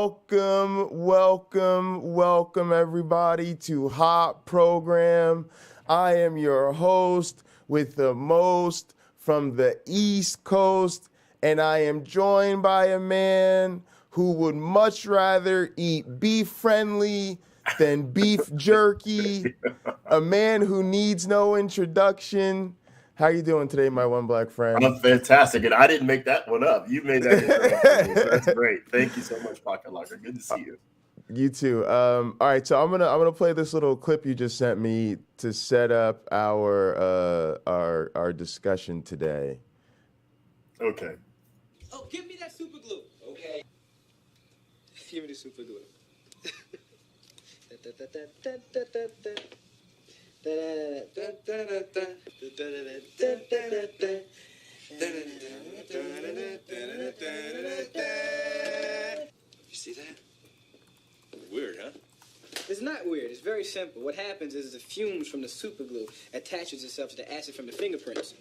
Welcome everybody to Hot Program. I am your host with the most from the East Coast, and I am joined by a man who would much rather eat beef friendly than beef jerky, a man who needs no introduction. How you doing today, my one black friend? I'm fantastic, and I didn't make that one up. You made that intro up for me, so that's great. Thank you so much, Pocketlocker. Good to see you. You too. All right, so I'm gonna play this little clip you just sent me to set up our discussion today. Okay. Oh, give me that super glue. Okay. Give me the super glue. You see that? Weird, huh? It's not weird. It's very simple. What happens is the fumes from the super glue attaches itself to the acid from the fingerprints.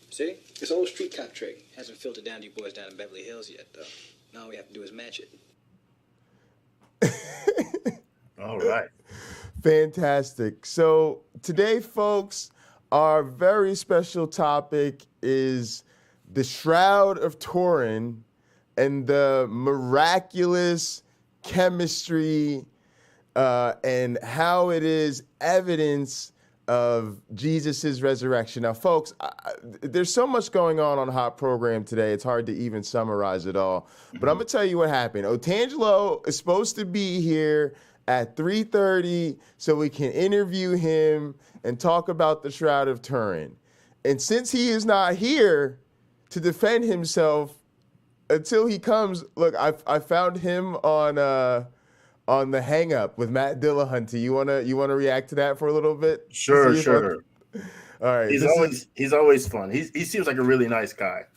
See? It's an old street cop trick. Hasn't filtered down to you boys down in Beverly Hills yet, though. Now all we have to do is match it. All right. Fantastic. So today, folks, our very special topic is the Shroud of Turin and the miraculous chemistry and how it is evidence of Jesus's resurrection. Now, folks, there's so much going on Hot Program today. It's hard to even summarize it all. But I'm going to tell you what happened. Otangelo is supposed to be here at 3:30 so we can interview him and talk about the Shroud of Turin. And since he is not here to defend himself until he comes, look, I found him on the Hang Up with Matt Dillahunty. You wanna react to that for a little bit? Sure. All right. He's always fun. He seems like a really nice guy.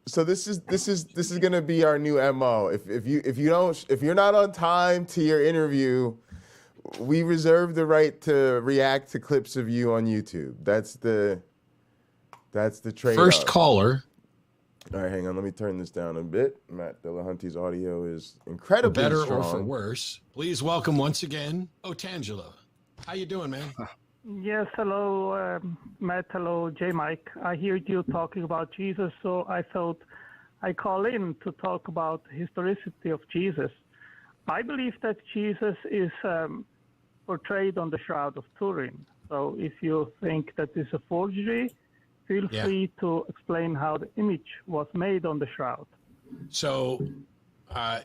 So this is gonna be our new MO. If you're not on time to your interview, we reserve the right to react to clips of you on YouTube. That's the trade-off. First caller. All right, hang on. Let me turn this down a bit. Matt Dillahunty's audio is incredibly better strong. or for worse. Please welcome once again Otangelo. How you doing, man? Yes, hello, Matt. Hello, J. Mike. I heard you talking about Jesus, so I thought I call in to talk about the historicity of Jesus. I believe that Jesus is portrayed on the Shroud of Turin. So if you think that is a forgery, feel free to explain how the image was made on the shroud. So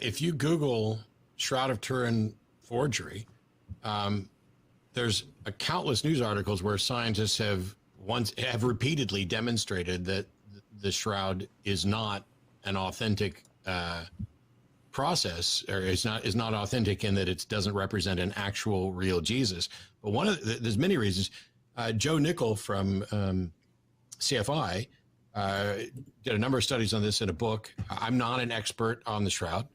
if you Google Shroud of Turin forgery, there's countless news articles where scientists have repeatedly demonstrated that the shroud is not an authentic process, or is not authentic in that it doesn't represent an actual real Jesus. But there's many reasons. Joe Nickel from CFI did a number of studies on this in a book. I'm not an expert on the shroud,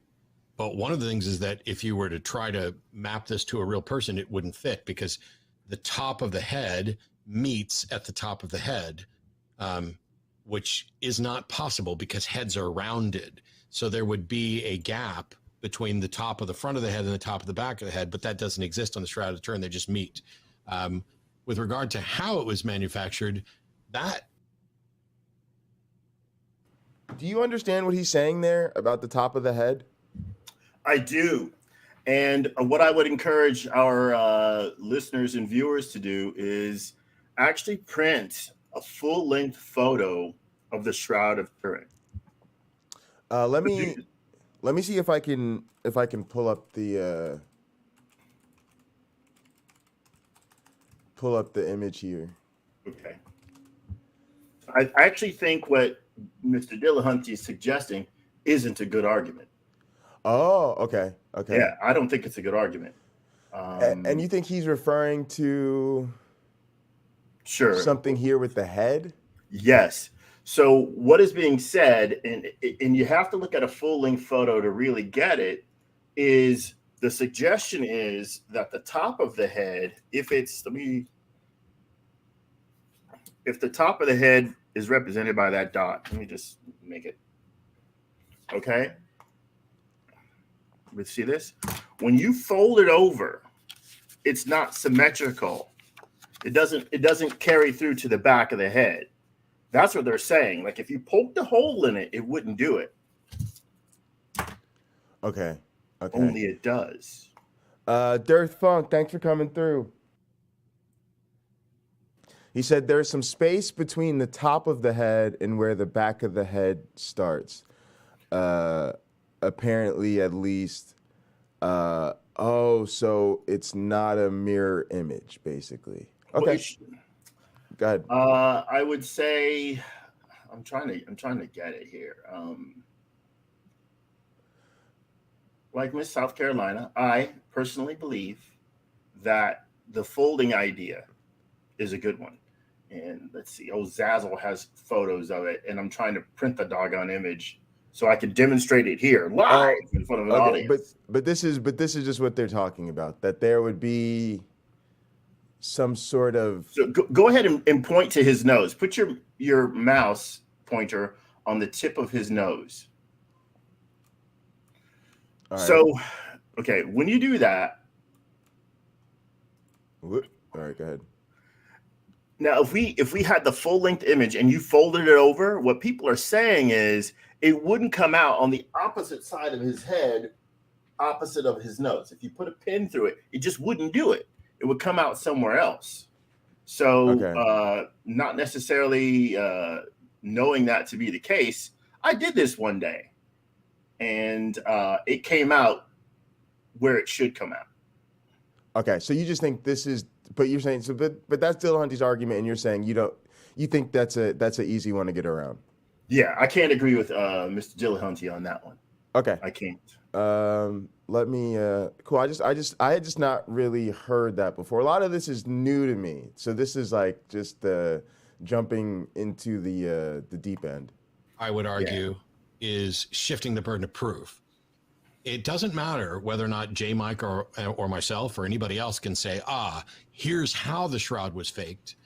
but one of the things is that if you were to try to map this to a real person, it wouldn't fit because the top of the head meets at the top of the head, which is not possible because heads are rounded. So there would be a gap between the top of the front of the head and the top of the back of the head, but that doesn't exist on the Shroud of Turin. They just meet. With regard to how it was manufactured, Do you understand what he's saying there about the top of the head? I do. And what I would encourage our listeners and viewers to do is actually print a full-length photo of the Shroud of Turin. Let me see if I can pull up the image here. Okay. I actually think what Mr. Dillahunty is suggesting isn't a good argument. Oh, okay. Yeah, I don't think it's a good argument. And you think he's referring to something here with the head? Yes. So what is being said, and you have to look at a full-length photo to really get it, is the suggestion is that the top of the head, if the top of the head is represented by that dot, let me just make it. Okay. see this? When you fold it over, it's not symmetrical. It doesn't carry through to the back of the head. That's what they're saying. Like if you poked a hole in it, it wouldn't do it. Okay. Only it does. Dearth Funk, thanks for coming through. He said there's some space between the top of the head and where the back of the head starts. Apparently, at least. So it's not a mirror image, basically. Okay. Go ahead. I would say, I'm trying to get it here. Like Miss South Carolina, I personally believe that the folding idea is a good one. And let's see, Zazzle has photos of it, and I'm trying to print the doggone image so I can demonstrate it here live in front of an audience. But this is just what they're talking about. That there would be some sort of. So go ahead and point to his nose. Put your mouse pointer on the tip of his nose. All right. So, okay, when you do that. All right, go ahead. Now, if we had the full length image and you folded it over, what people are saying is it wouldn't come out on the opposite side of his head, opposite of his nose. If you put a pin through it, it just wouldn't do it. It would come out somewhere else. So, not necessarily knowing that to be the case, I did this one day, and it came out where it should come out. Okay, so you just think this is. But you're saying but that's Dillahunty's argument, and you're saying you think that's an easy one to get around. Yeah, I can't agree with Mr. Dillahunty on that one. Okay, I can't. Let me. Cool. I had just not really heard that before. A lot of this is new to me, so this is like just jumping into the deep end. I would argue is shifting the burden of proof. It doesn't matter whether or not J. Mike or myself or anybody else can say, here's how the shroud was faked.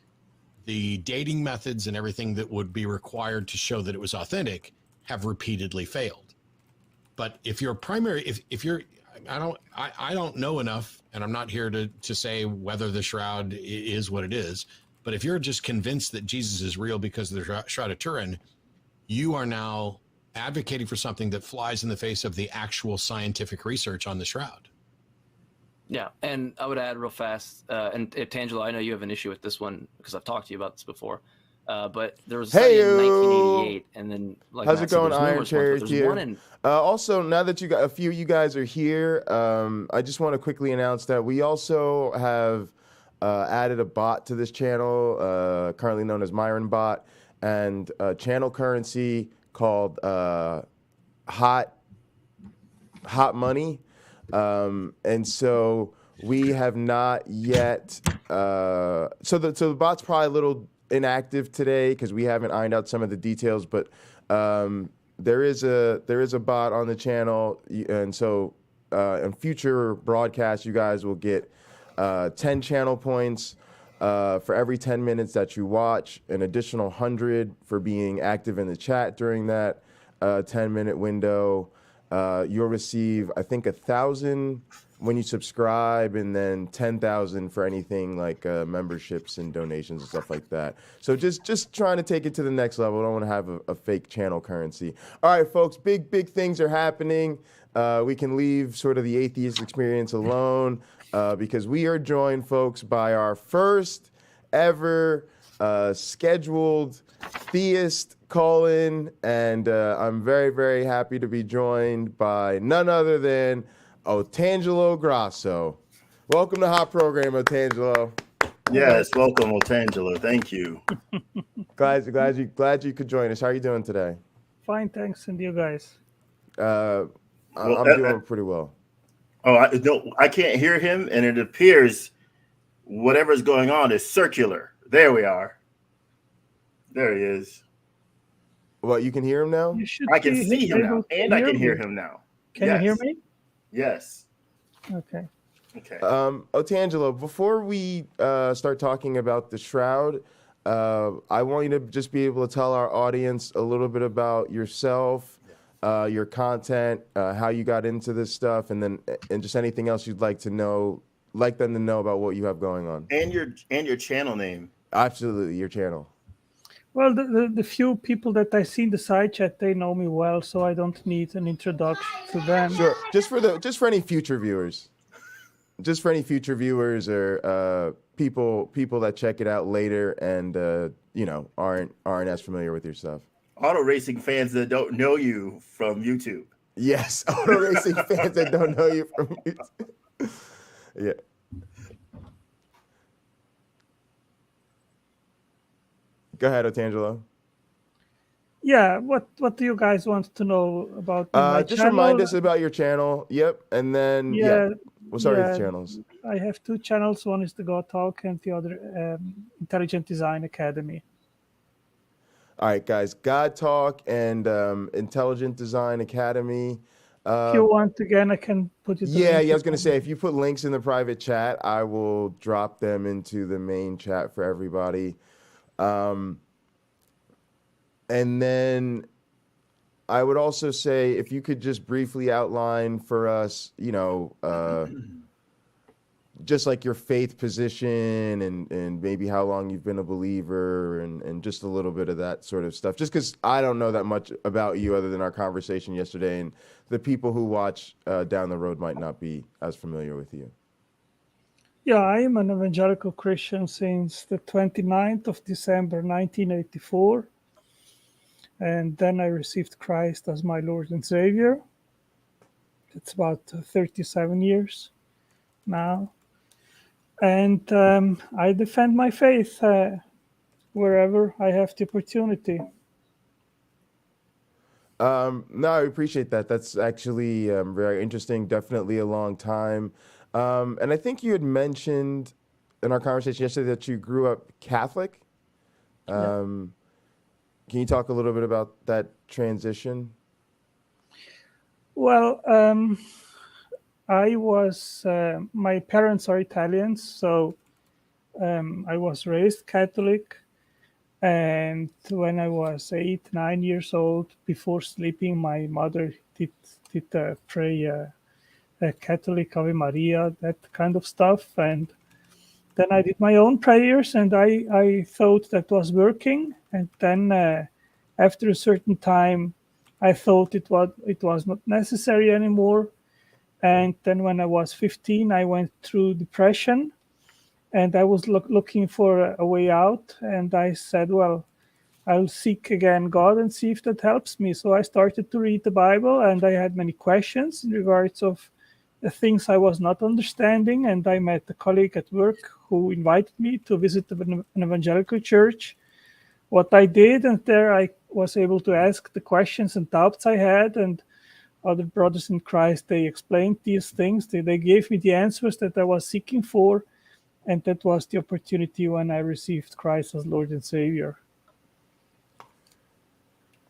The dating methods and everything that would be required to show that it was authentic have repeatedly failed. But if your primary, if you're, I don't know enough, and I'm not here to say whether the shroud is what it is, but if you're just convinced that Jesus is real because of the Shroud of Turin, you are now advocating for something that flies in the face of the actual scientific research on the shroud. Yeah, and I would add real fast, and Otangelo, I know you have an issue with this one because I've talked to you about this before, but there was a study in 1988, and then like how's Matt it going, said, Iron Cherry here? Also, now that a few of you guys are here, I just want to quickly announce that we also have added a bot to this channel, currently known as MyOneBlack, and channel currency called Hot Money. And so we have not yet. So the bot's probably a little inactive today because we haven't ironed out some of the details. But there is a bot on the channel, and so in future broadcasts, you guys will get 10 channel points for every 10 minutes that you watch, an additional 100 for being active in the chat during that 10-minute window. You'll receive, I think, 1,000 when you subscribe, and then 10,000 for anything like memberships and donations and stuff like that. So just trying to take it to the next level. I don't want to have a fake channel currency. All right, folks, big things are happening. We can leave sort of the atheist experience alone because we are joined, folks, by our first ever scheduled theist call-in, and I'm very, very happy to be joined by none other than Otangelo Grasso. Welcome to Hot Program, Otangelo. Yes, welcome, Otangelo. Thank you. glad you could join us. How are you doing today? Fine, thanks, and you guys? I'm doing pretty well. I can't hear him, and it appears whatever's going on is circular. There we are. There he is. Well, you can hear him now? I can see him now, and I can hear him now. Can you hear me? Yes. Okay. Otangelo, before we start talking about the Shroud, I want you to just be able to tell our audience a little bit about yourself, your content, how you got into this stuff, and just anything else you'd like them to know about what you have going on. And your channel name. Absolutely, your channel. Well, the few people that I see in the side chat, they know me well, so I don't need an introduction to them. Sure. Just for any future viewers. Just for any future viewers or people that check it out later and aren't as familiar with your stuff. Auto racing fans that don't know you from YouTube. Yes, auto racing fans that don't know you from YouTube. Yeah. Go ahead, Otangelo. Yeah, what do you guys want to know about my just channel? remind us about your channel. Yep, and then we'll start with the channels. I have two channels. One is the God Talk, and the other Intelligent Design Academy. All right, guys, God Talk and Intelligent Design Academy. If you want, again, I can put it. Yeah, I was going to say, if you put links in the private chat, I will drop them into the main chat for everybody. And then I would also say, if you could just briefly outline for us, just like your faith position and maybe how long you've been a believer and just a little bit of that sort of stuff. Just because I don't know that much about you other than our conversation yesterday, and the people who watch down the road might not be as familiar with you. Yeah, I am an evangelical Christian since the 29th of December, 1984. And then I received Christ as my Lord and Savior. It's about 37 years now. And I defend my faith wherever I have the opportunity. No, I appreciate that. That's actually very interesting. Definitely a long time. And I think you had mentioned in our conversation yesterday that you grew up Catholic. Can you talk a little bit about that transition? Well, my parents are Italians, so I was raised Catholic. And when I was 8-9 years old, before sleeping, my mother did pray a Catholic Ave Maria, that kind of stuff. And then I did my own prayers, and I thought that was working. And then after a certain time, I thought it was not necessary anymore. And then when I was 15, I went through depression, and I was looking for a way out. And I said, well, I'll seek again God and see if that helps me. So I started to read the Bible, and I had many questions in regards of the things I was not understanding. And I met a colleague at work who invited me to visit an evangelical church. What I did, and there I was able to ask the questions and doubts I had, and other brothers in Christ, they explained these things. They gave me the answers that I was seeking for, and that was the opportunity when I received Christ as Lord and Savior.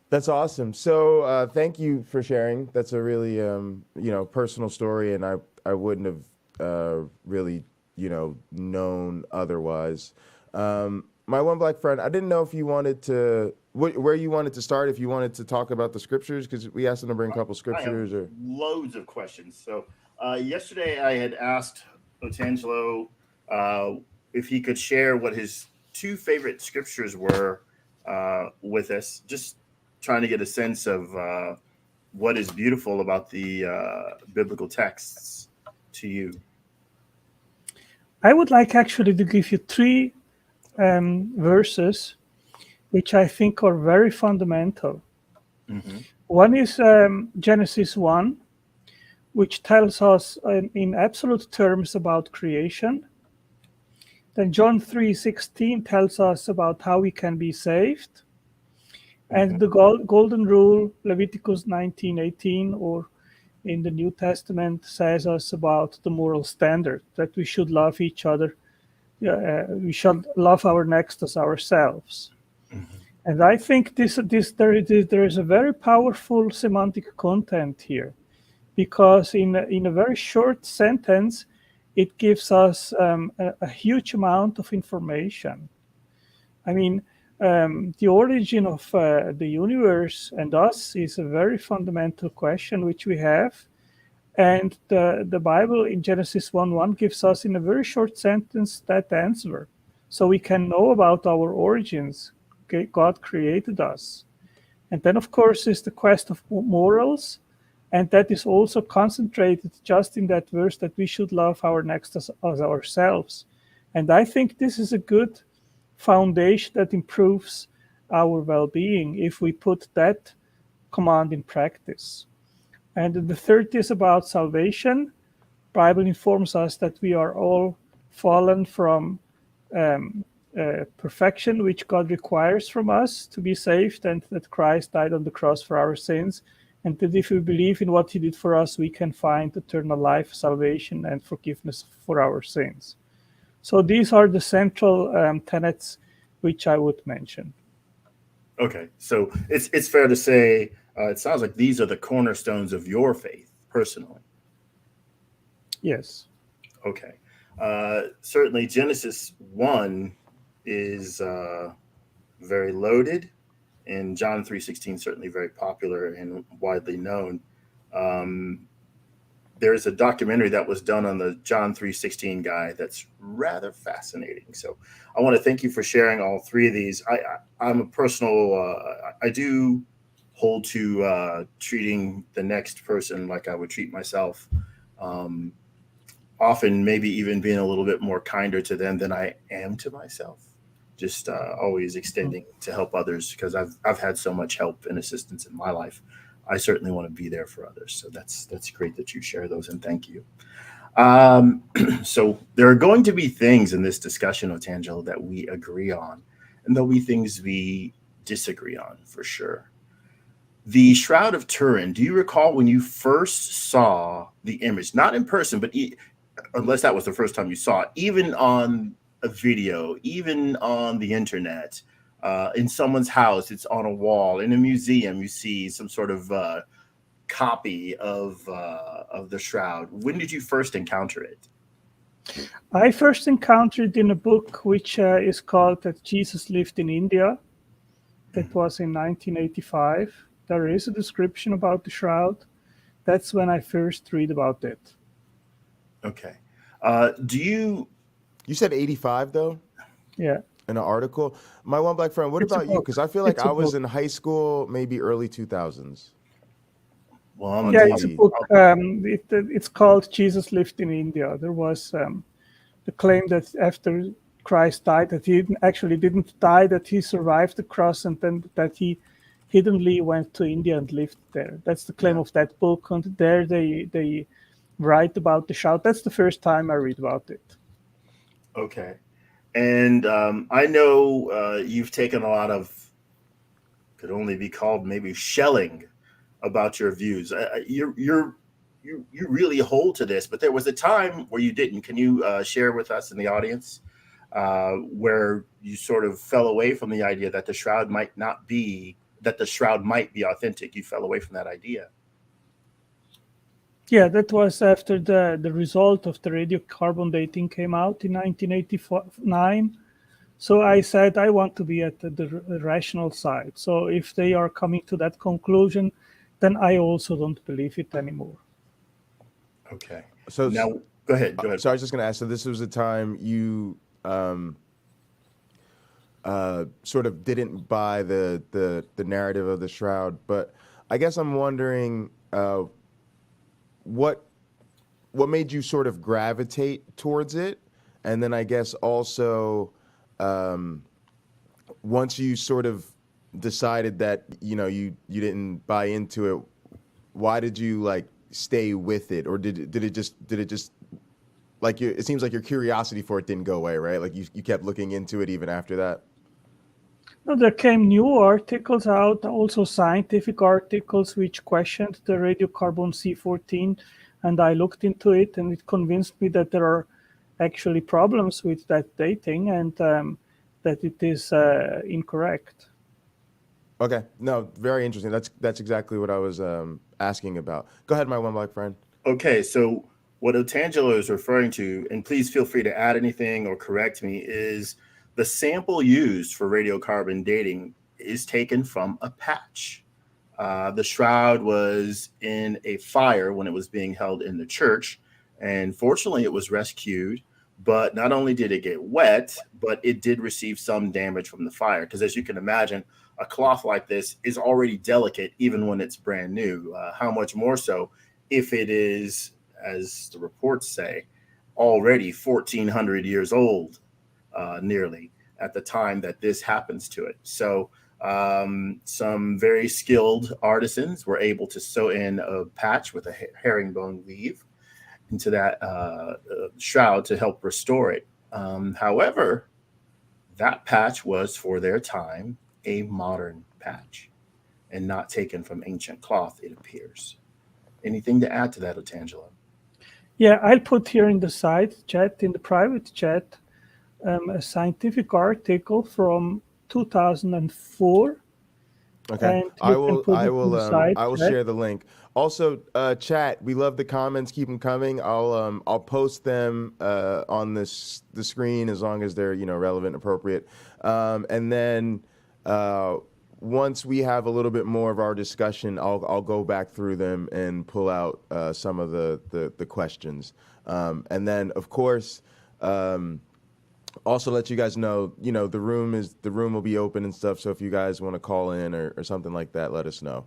That's awesome. So thank you for sharing. That's a really personal story, and I wouldn't have really known otherwise. My one black friend, I didn't know if you wanted to, where you wanted to start, if you wanted to talk about the scriptures, because we asked them to bring a couple scriptures. I have loads of questions. So yesterday I had asked Otangelo if he could share what his two favorite scriptures were with us, just trying to get a sense of what is beautiful about the biblical texts to you. I would like actually to give you three verses which I think are very fundamental. Mm-hmm. One is Genesis 1, which tells us in absolute terms about creation. Then John 3:16 tells us about how we can be saved. And the golden rule, Leviticus 19:18, or in the New Testament, says us about the moral standard, that we should love each other. We should love our next as ourselves. Mm-hmm. And I think there is a very powerful semantic content here, because in a very short sentence, it gives us a huge amount of information. I mean, The origin of the universe and us is a very fundamental question which we have. And the Bible in Genesis 1:1 gives us in a very short sentence that answer. So we can know about our origins. Okay, God created us. And then, of course, is the quest of morals. And that is also concentrated just in that verse that we should love our next as ourselves. And I think this is a good foundation that improves our well-being if we put that command in practice. And the third is about salvation. Bible informs us that we are all fallen from perfection, which God requires from us to be saved, and that Christ died on the cross for our sins, and that if we believe in what he did for us, we can find eternal life, salvation, and forgiveness for our sins. So these are the central tenets which I would mention. Okay, so it's fair to say it sounds like these are the cornerstones of your faith personally. Yes. Okay. Certainly Genesis 1 is very loaded, and John 3:16 certainly very popular and widely known. There's a documentary that was done on the John 3:16 guy that's rather fascinating. So I want to thank you for sharing all three of these. I'm a personal, I do hold to treating the next person like I would treat myself. Often maybe even being a little bit more kinder to them than I am to myself. Just always extending to help others, because I've had so much help and assistance in my life. I certainly want to be there for others. So that's great that you share those, and thank you. So there are going to be things in this discussion, Otangelo, that we agree on, and there'll be things we disagree on for sure. The Shroud of Turin, do you recall when you first saw the image, not in person, but unless that was the first time you saw it, even on a video, even on the internet, in someone's house, it's on a wall, in a museum, you see some sort of copy of the Shroud. When did you first encounter it? I first encountered it in a book which is called That Jesus Lived in India. That was in 1985. There is a description about the Shroud. That's when I first read about it. Okay. You said 85 though? Yeah. In an article. My one black friend, what about you? Because I feel like I was in high school, maybe early 2000s. Well, yeah, it's a book. It's called Jesus Lived in India. There was the claim that after Christ died, that he didn't die, that he survived the cross, and then that he hiddenly went to India and lived there. That's the claim of that book. And there they write about the Shroud. That's the first time I read about it. Okay. And I know you've taken a lot of, could only be called maybe shelling about your views. You really hold to this, but there was a time where you didn't. Can you share with us in the audience where you sort of fell away from the idea that the Shroud might be authentic? You fell away from that idea. Yeah, that was after the result of the radiocarbon dating came out in 1989. So I said I want to be at the rational side. So if they are coming to that conclusion, then I also don't believe it anymore. Okay. So now, go ahead. So I was just going to ask. So this was a time you sort of didn't buy the narrative of the Shroud, but I guess I'm wondering. What made you sort of gravitate towards it? And then I guess also once you sort of decided that, you didn't buy into it, why did you like stay with it? Or did it just like it seems like your curiosity for it didn't go away, right? Like you kept looking into it even after that? No, there came new articles out, also scientific articles, which questioned the radiocarbon C14, and I looked into it, and it convinced me that there are actually problems with that dating, and that it is incorrect. Okay, no, very interesting. That's exactly what I was asking about. Go ahead, my one black friend. Okay, so what Otangelo is referring to, and please feel free to add anything or correct me, is The sample used for radiocarbon dating is taken from a patch. The shroud was in a fire when it was being held in the church, and fortunately it was rescued. But not only did it get wet, but it did receive some damage from the fire, because as you can imagine, a cloth like this is already delicate even when it's brand new. How much more so if it is, as the reports say, already 1,400 years old, nearly, at the time that this happens to it. So some very skilled artisans were able to sew in a patch with a herringbone weave into that shroud to help restore it. However, that patch was, for their time, a modern patch and not taken from ancient cloth, it appears. Anything to add to that, Otangelo? Yeah, I'll put here in the side chat, in the private chat, a scientific article from 2004. Okay, And I you can will. put I it in will. the side I will chat. share the link. Also, chat. We love the comments. Keep them coming. I'll post them on the screen as long as they're relevant and appropriate. And then once we have a little bit more of our discussion, I'll go back through them and pull out some of the questions. And then of course. Also let you guys know, the room will be open and stuff. So if you guys want to call in or something like that, let us know.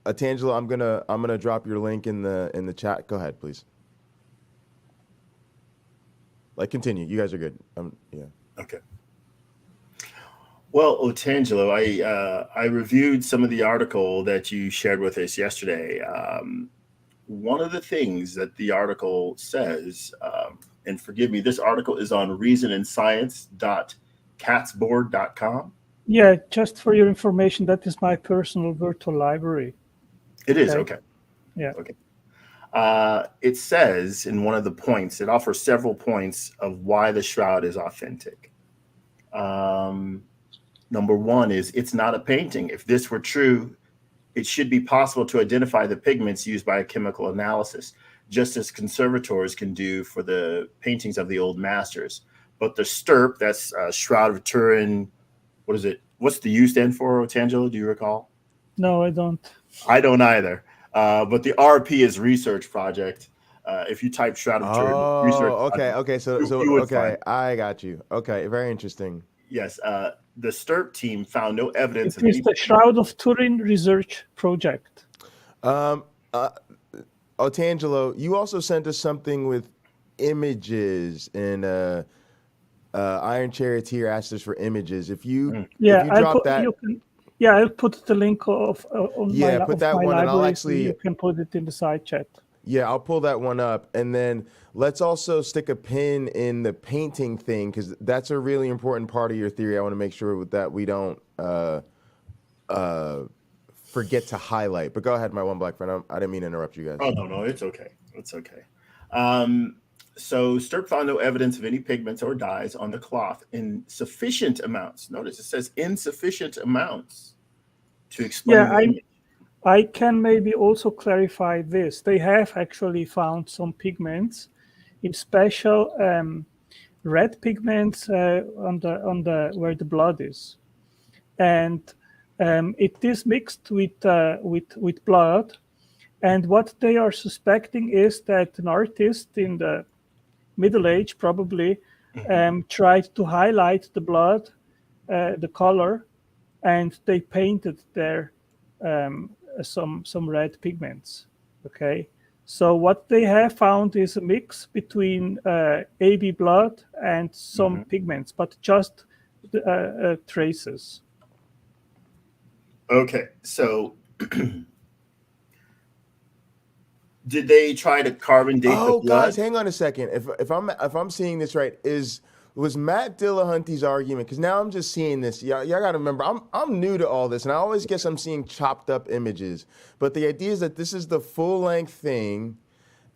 Otangelo, I'm gonna drop your link in the chat. Go ahead, please. Continue. You guys are good. Yeah. Okay. Well, Otangelo, I reviewed some of the article that you shared with us yesterday. One of the things that the article says, and forgive me, this article is on reasonandscience.catsboard.com. Yeah, just for your information, that is my personal virtual library. It is, okay. Yeah. Okay. It says in one of the points, it offers several points of why the shroud is authentic. Number one is it's not a painting. If this were true, it should be possible to identify the pigments used by a chemical analysis, just as conservators can do for the paintings of the old masters. But the STURP, that's Shroud of Turin, what is it? What's the U stand for, Otangelo? Do you recall? No, I don't. I don't either. But the RP is research project. If you type Shroud of Turin, research project, Okay. So you would okay, find. I got you. Okay, very interesting. Yes, the STURP team found no evidence It is the Shroud of Turin research project. Otangelo, you also sent us something with images, and Iron Charioteer asked us for images. If you drop that, I'll put the link of on yeah, my, put of that my one, library, and I'll so actually you can put it in the side chat. Yeah, I'll pull that one up, and then let's also stick a pin in the painting thing, because that's a really important part of your theory. I want to make sure that we don't forget to highlight. But go ahead, my one black friend. I didn't mean to interrupt you guys. Oh, no, it's okay. It's okay. So STURP found no evidence of any pigments or dyes on the cloth in sufficient amounts. Notice it says insufficient amounts to explain. Yeah, I can maybe also clarify this. They have actually found some pigments in special red pigments on the where the blood is, and it is mixed with blood. And what they are suspecting is that an artist in the Middle Age probably tried to highlight the blood, the color, and they painted there some red pigments. Okay, so what they have found is a mix between AB blood and some pigments, but just traces. Okay, so did they try to carbon date the blood? Guys, hang on a second. If I'm seeing this right, was Matt Dillahunty's argument? Because now I'm just seeing this. Y'all got to remember, I'm new to all this, and I always guess I'm seeing chopped up images. But the idea is that this is the full length thing,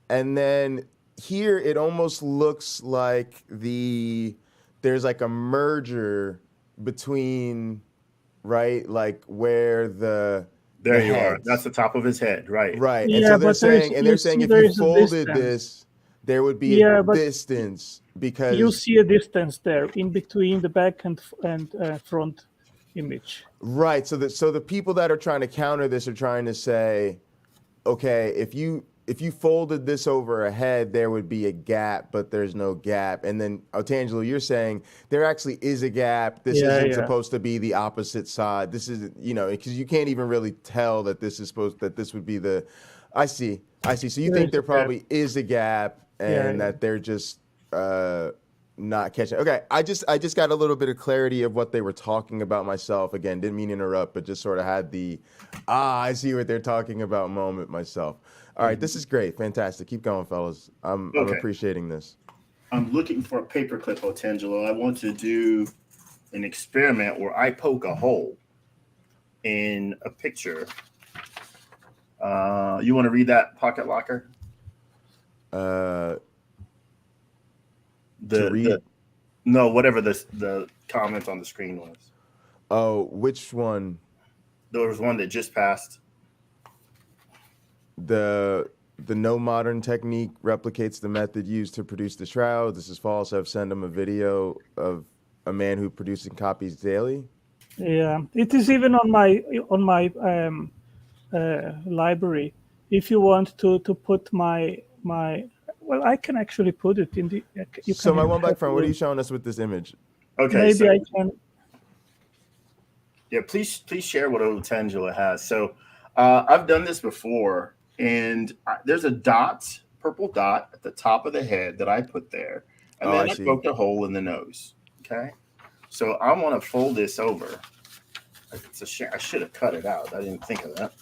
and then here it almost looks like there's like a merger between, right, like where the There you are. That's the top of his head, right? Right. Yeah, and so they're but saying, if you folded there would be Yeah, a but distance because you see a distance there in between the back and front image. right. So the people that are trying to counter this are trying to say, okay, if you folded this over a head, there would be a gap, but there's no gap. And then Otangelo, you're saying there actually is a gap. This isn't supposed to be the opposite side. This is, because you can't even really tell that this would be the. I see. So you think there probably is a gap, and that they're just not catching. Okay, I just got a little bit of clarity of what they were talking about myself. Again, didn't mean to interrupt, but just sort of had the I see what they're talking about moment myself. All right, this is great, fantastic. Keep going, fellas. I'm appreciating this. I'm looking for a paperclip, Otangelo. I want to do an experiment where I poke a hole in a picture. You want to read that, Pocketlocker? No, whatever the comment on the screen was. Oh, which one? There was one that just passed. The no modern technique replicates the method used to produce the Shroud. This is false. I've sent him a video of a man who producing copies daily. Yeah, it is even on my library. If you want to put my well, I can actually put it in the. So my MyOneBlack Friend, what are you showing us with this image? Okay, maybe I can. Yeah, please share what Otangelo has. So I've done this before, and there's a purple dot at the top of the head that I put there, and then I poked a hole in the nose. Okay, so I want to fold this over. I should have cut it out. I didn't think of that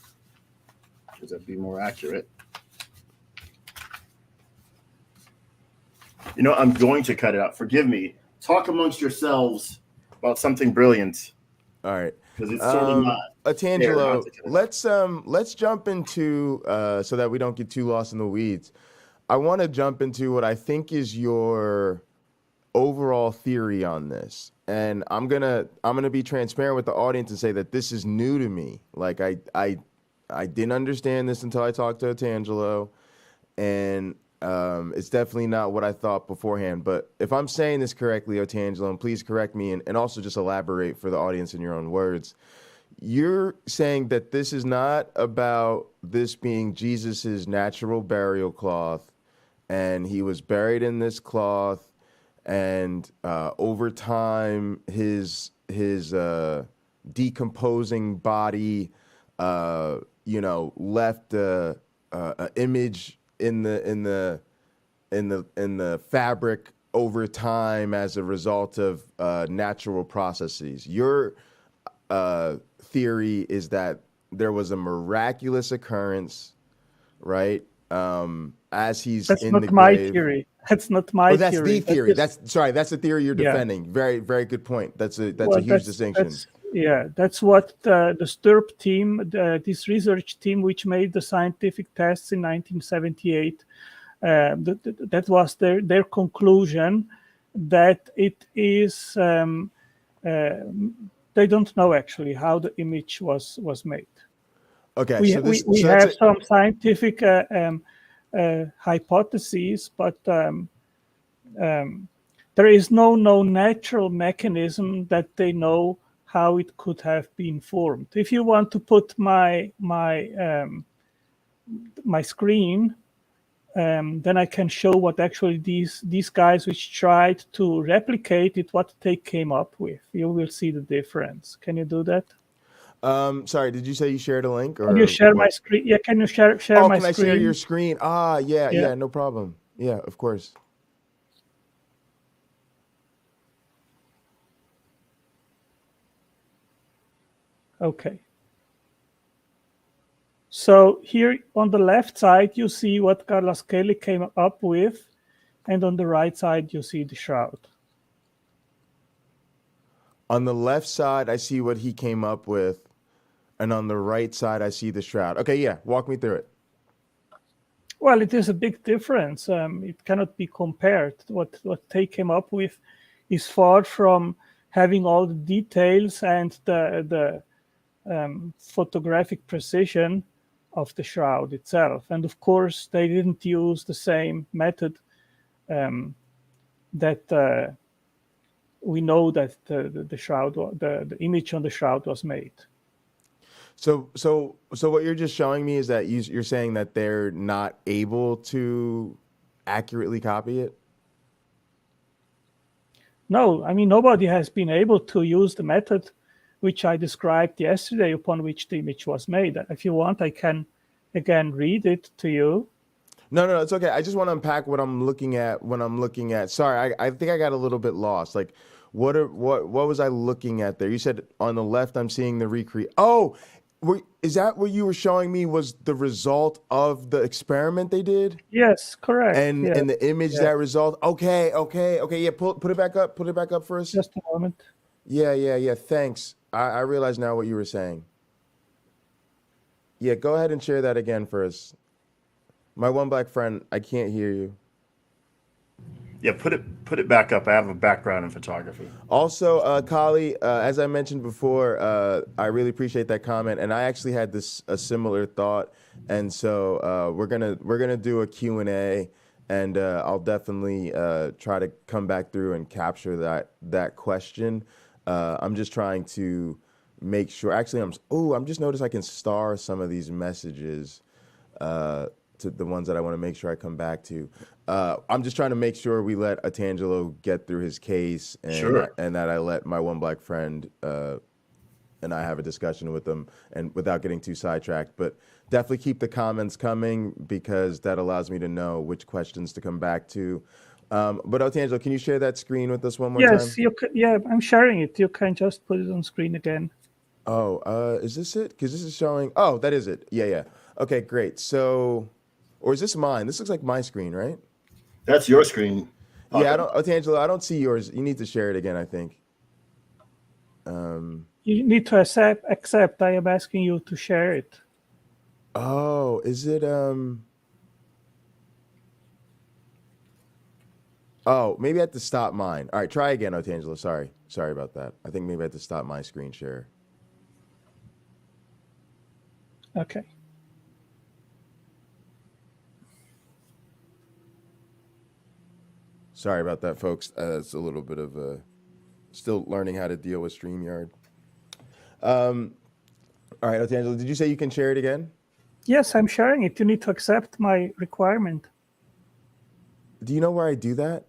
because that'd be more accurate. I'm going to cut it out. Forgive me. Talk amongst yourselves about something brilliant. All right. Because it's certainly not. Otangelo, let's jump into so that we don't get too lost in the weeds. I want to jump into what I think is your overall theory on this. And I'm gonna be transparent with the audience and say that this is new to me. Like I didn't understand this until I talked to Otangelo, and it's definitely not what I thought beforehand. But if I'm saying this correctly, Otangelo, and please correct me and also just elaborate for the audience in your own words. You're saying that this is not about this being Jesus's natural burial cloth, and he was buried in this cloth, and over time his decomposing body left a image in the fabric over time as a result of natural processes. Your theory is that there was a miraculous occurrence, right? As he's in the grave. That's not my theory. That's not my theory. That's the theory. That's the theory you're defending. Very, very good point. That's a huge distinction. That's what the STURP team, this research team, which made the scientific tests in 1978, that was their conclusion that it is. They don't know actually how the image was made. Okay, we have some scientific hypotheses, but there is no natural mechanism that they know how it could have been formed. If you want to put my screen, then I can show what actually these guys which tried to replicate it, what they came up with. You will see the difference. Can you do that? Sorry, did you say you shared a link? Or can you share my screen? Yeah, can you share my screen? Can I share your screen? Yeah, no problem. Yeah, of course. Okay. So here on the left side, you see what Carlos Kelly came up with, and on the right side, you see the Shroud. On the left side, I see what he came up with, and on the right side, I see the Shroud. Okay, yeah, walk me through it. Well, it is a big difference. It cannot be compared. What they came up with is far from having all the details and the photographic precision of the Shroud itself. And of course, they didn't use the same method that we know that the shroud, the image on the shroud was made. So what you're just showing me is that you're saying that they're not able to accurately copy it? No, I mean, nobody has been able to use the method which I described yesterday upon which the image was made. If you want, I can again read it to you. No, it's okay. I just want to unpack what I'm looking at when I'm looking at. Sorry, I think I got a little bit lost. Like, what was I looking at there? You said on the left, I'm seeing the recreate. Oh, is that what you were showing me was the result of the experiment they did? Yes, correct. And yes. the image that result. Okay. Yeah, put it back up. Put it back up for us. Just a moment. Yeah. Thanks. I realize now what you were saying. Yeah, go ahead and share that again for us. My one black friend, I can't hear you. Yeah, put it back up. I have a background in photography. Also, Kali, as I mentioned before, I really appreciate that comment, and I actually had a similar thought, and so we're gonna do a Q&A, and I'll definitely try to come back through and capture that question. I'm just trying to make sure. Actually, I'm just noticed I can star some of these messages. To the ones that I want to make sure I come back to. I'm just trying to make sure we let Otangelo get through his case, and that I let my one black friend and I have a discussion with them, and without getting too sidetracked. But definitely keep the comments coming because that allows me to know which questions to come back to. But Otangelo, can you share that screen with us one more time? Yes, you can, yeah, I'm sharing it. You can just put it on screen again. Oh, is this it? Because this is showing. Oh, that is it. Yeah. Okay, great. So. Or is this mine? This looks like my screen, right? That's your screen. Yeah, Otangelo, I don't see yours. You need to share it again, I think. You need to accept. I am asking you to share it. Oh, is it Oh, maybe I have to stop mine. All right, try again, Otangelo. Sorry about that. I think maybe I have to stop my screen share. Okay. Sorry about that, folks. It's a little bit of still learning how to deal with StreamYard. All right, Otangelo, did you say you can share it again? Yes, I'm sharing it. You need to accept my requirement. Do you know where I do that?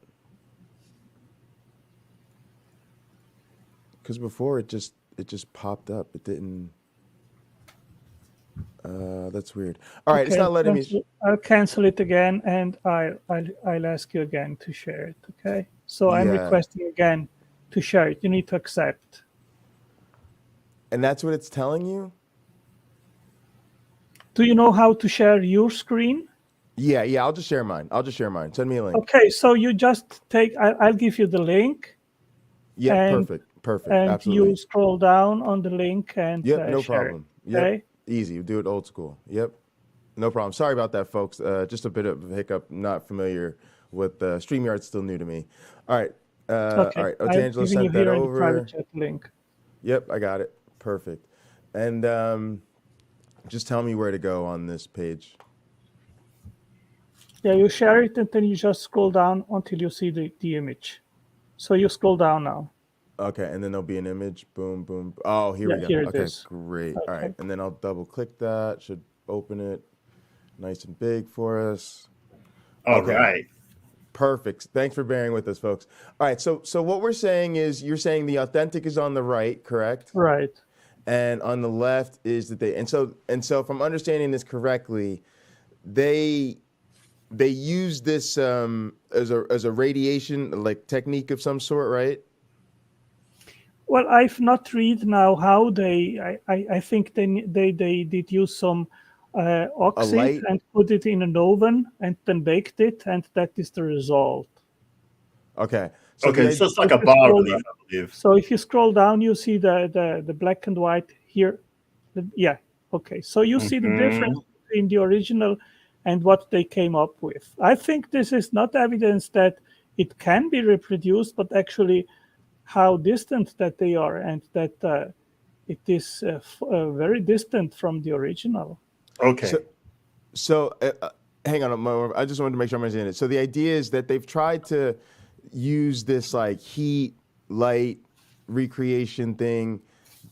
Because before it just popped up. It didn't. That's weird. All right, okay, it's not letting me. I'll cancel it again, and I'll ask you again to share it. Okay. So I'm requesting again to share it. You need to accept. And that's what it's telling you? Do you know how to share your screen? Yeah. I'll just share mine. Send me a link. Okay. So you just take. I'll give you the link. Yeah. Perfect. And absolutely. you scroll down on the link and. Yep. No problem. It, okay? Yep. Easy. Do it old school. Yep. No problem. Sorry about that, folks. Just a bit of a hiccup. Not familiar with StreamYard's still new to me. All right. Okay. All right. Otangelo sent that over. Private chat link. Yep, I got it. Perfect. And just tell me where to go on this page. Yeah, you share it and then you just scroll down until you see the image. So you scroll down now. Okay, and then there'll be an image. Boom, boom. Oh, here we go. Here okay, it is. Great. Okay. All right, and then I'll double click that. Should open it nice and big for us. All right. Perfect. Thanks for bearing with us, folks. All right, so what we're saying is you're saying the authentic is on the right, correct? Right. And on the left is that and so if I'm understanding this correctly, they use this as a radiation like technique of some sort, right? Well, I've not read now how I think they did use some oxide and put it in an oven and then baked it, and that is the result. Okay. So it's like a bas relief, I believe. So if you scroll down, you see the black and white here. Yeah. Okay. So you see the difference between the original and what they came up with. I think this is not evidence that it can be reproduced, but actually how distant that they are, and that it is very distant from the original. Okay. So hang on, I just wanted to make sure I'm understanding it. So the idea is that they've tried to use this like heat, light recreation thing.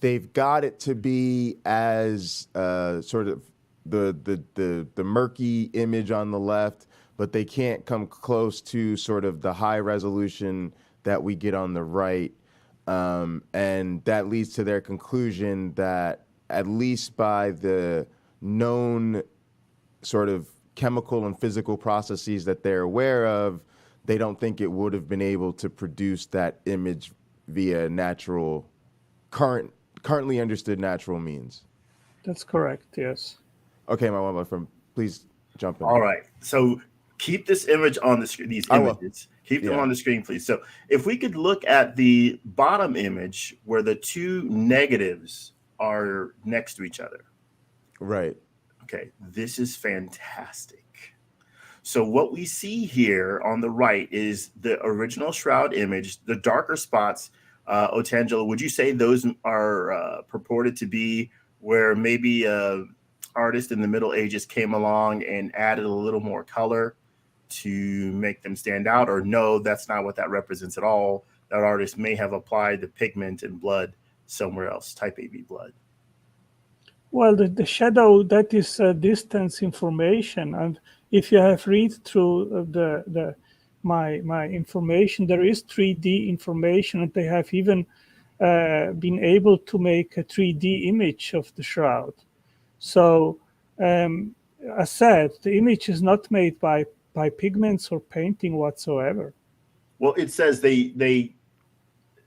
They've got it to be as sort of the murky image on the left, but they can't come close to sort of the high resolution that we get on the right. And that leads to their conclusion that at least by the known sort of chemical and physical processes that they're aware of, they don't think it would have been able to produce that image via currently understood natural means. That's correct, yes. Okay, my one friend, please jump in. All right. So keep this image on the screen, these images. Keep them on the screen, please. So if we could look at the bottom image where the two negatives are next to each other. Right. Okay, this is fantastic. So what we see here on the right is the original Shroud image, the darker spots. Otangelo, would you say those are purported to be where maybe artist in the Middle Ages came along and added a little more color to make them stand out, or no, that's not what that represents at all? That artist may have applied the pigment and blood somewhere else, type AB blood. Well, the shadow, that is distance information, and if you have read through my information, there is 3D information, and they have even been able to make a 3D image of the Shroud. So, as said, the image is not made by pigments or painting whatsoever. Well, it says they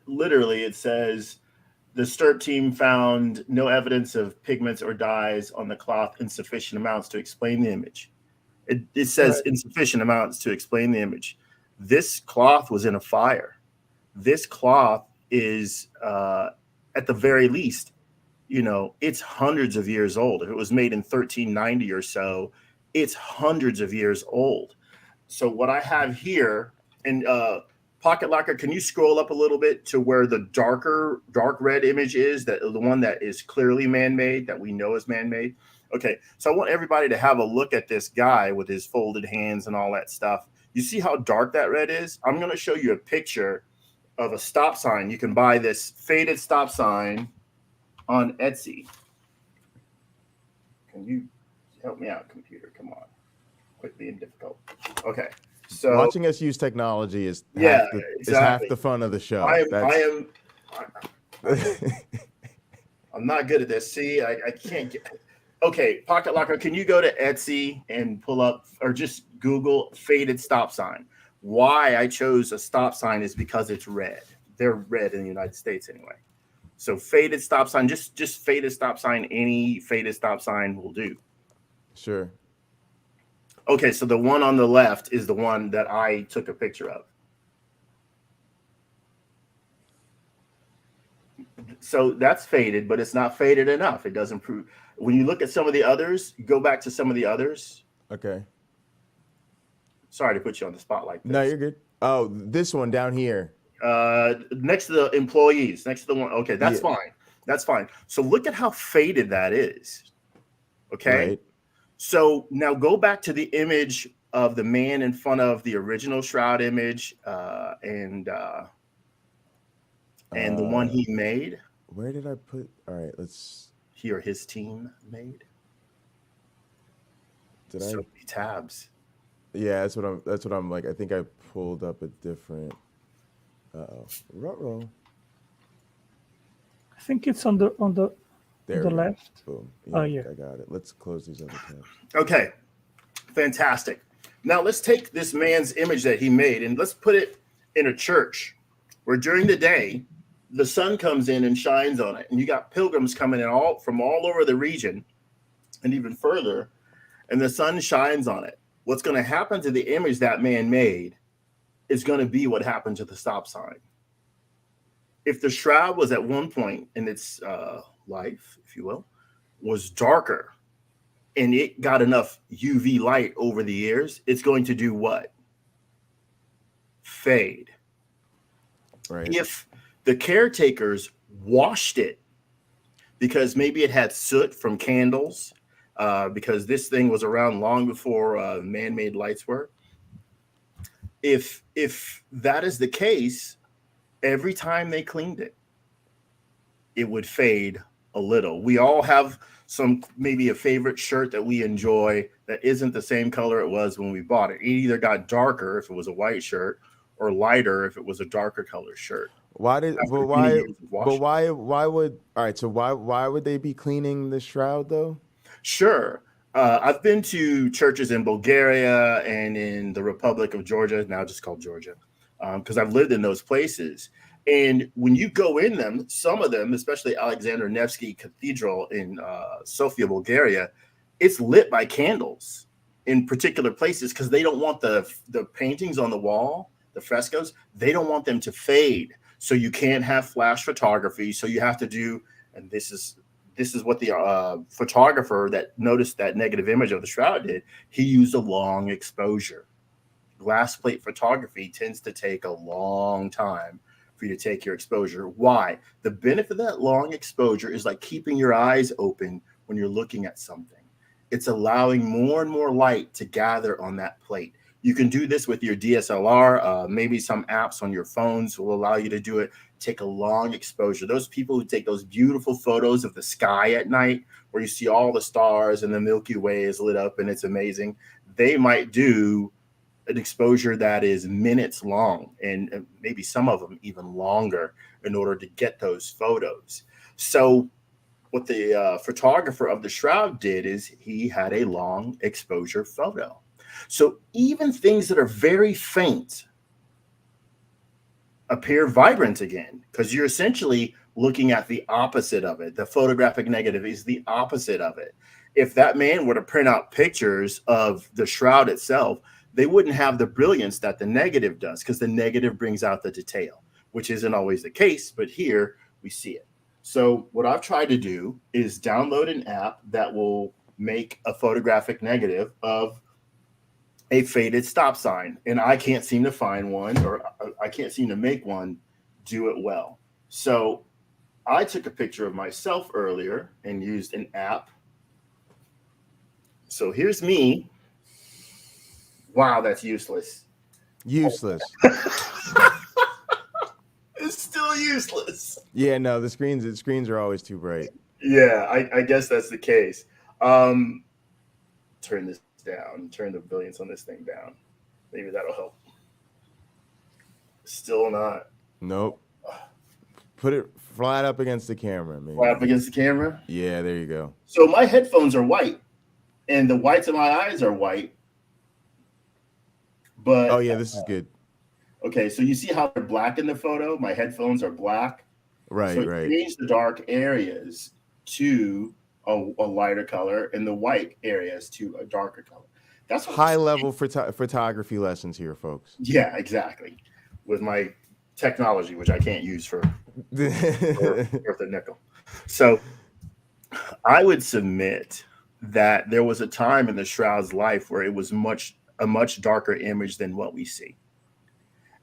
literally, it says the STIRT team found no evidence of pigments or dyes on the cloth in sufficient amounts to explain the image. It says insufficient amounts to explain the image. This cloth was in a fire. This cloth is, at the very least, it's hundreds of years old. If it was made in 1390 or so, it's hundreds of years old. So what I have here, and Pocketlocker, can you scroll up a little bit to where the dark red image is, that the one that is clearly man-made, that we know is man-made? Okay, so I want everybody to have a look at this guy with his folded hands and all that stuff. You see how dark that red is? I'm going to show you a picture of a stop sign. You can buy this faded stop sign on Etsy. Can you help me out, computer? Come on. Quit being difficult. Okay. So watching us use technology is exactly. half the fun of the show. I'm not good at this. See, I can't get. Okay, Pocketlocker, can you go to Etsy and pull up, or just Google faded stop sign? Why I chose a stop sign is because it's red. They're red in the United States anyway. So faded stop sign, just faded stop sign, any faded stop sign will do. Sure. Okay, so the one on the left is the one that I took a picture of. So that's faded, but it's not faded enough. It doesn't prove. When you look at some of the others, go back to some of the others. Okay. Sorry to put you on the spot like this. No, you're good. Oh, this one down here. Next to the employees, next to the one. Okay, that's fine. That's fine. So look at how faded that is. Okay. Right. So now go back to the image of the man in front of the original Shroud image, and the one he made. Where did I put? All right, let's. He or his team made. So many tabs. Yeah, that's what I'm like. I think I pulled up a different. Ruh-roh. I think it's on the left. Boom. Yeah, I got it. Let's close these other tabs. Okay, fantastic. Now let's take this man's image that he made and let's put it in a church where during the day the sun comes in and shines on it, and you got pilgrims coming in from all over the region and even further, and the sun shines on it. What's going to happen to the image that man made is going to be what happened to the stop sign. If the Shroud was at one point in its life, if you will, was darker, and it got enough UV light over the years, it's going to do what? Fade. Right. If the caretakers washed it, because maybe it had soot from candles, because this thing was around long before man-made lights were. If that is the case, every time they cleaned it, it would fade a little. We all have maybe a favorite shirt that we enjoy that isn't the same color it was when we bought it. It either got darker if it was a white shirt or lighter if it was a darker color shirt. Why would they be cleaning the shroud though? Sure. I've been to churches in Bulgaria and in the Republic of Georgia, now just called Georgia, because I've lived in those places. And when you go in them, some of them, especially Alexander Nevsky Cathedral in Sofia, Bulgaria, it's lit by candles in particular places because they don't want the paintings on the wall, the frescoes, they don't want them to fade. So you can't have flash photography. So you have to do, and this is what the photographer that noticed that negative image of the shroud did. He used a long exposure. Glass plate photography tends to take a long time for you to take your exposure. Why? The benefit of that long exposure is like keeping your eyes open when you're looking at something. It's allowing more and more light to gather on that plate. You can do this with your DSLR. Maybe some apps on your phones will allow you to do it. Take a long exposure. Those people who take those beautiful photos of the sky at night where you see all the stars and the Milky Way is lit up and it's amazing, they might do an exposure that is minutes long and maybe some of them even longer in order to get those photos. So what the photographer of the shroud did is he had a long exposure photo. So even things that are very faint appear vibrant again because you're essentially looking at the opposite of it. The photographic negative is the opposite of it. If that man were to print out pictures of the shroud itself, they wouldn't have the brilliance that the negative does because the negative brings out the detail, which isn't always the case, but here we see it. So what I've tried to do is download an app that will make a photographic negative of a faded stop sign, and I can't seem to find one, or I can't seem to make one do it well. So I took a picture of myself earlier and used an app. So here's me. Wow, that's useless. Useless. It's still useless. Yeah, no, the screens are always too bright. Yeah, I guess that's the case. Turn this down. Turn the brilliance on this thing down. Maybe that'll help. Still not. Nope. Put it flat up against the camera, man. Flat up against the camera? Yeah, there you go. So my headphones are white, and the whites of my eyes are white. But oh yeah, this is good. Okay, so you see how they're black in the photo? My headphones are black. Right, so right. Change the dark areas to a lighter color and the white areas to a darker color. That's what high level photography lessons here, folks. Yeah, exactly. With my technology, which I can't use for worth a nickel. So I would submit that there was a time in the Shroud's life where it was a much darker image than what we see.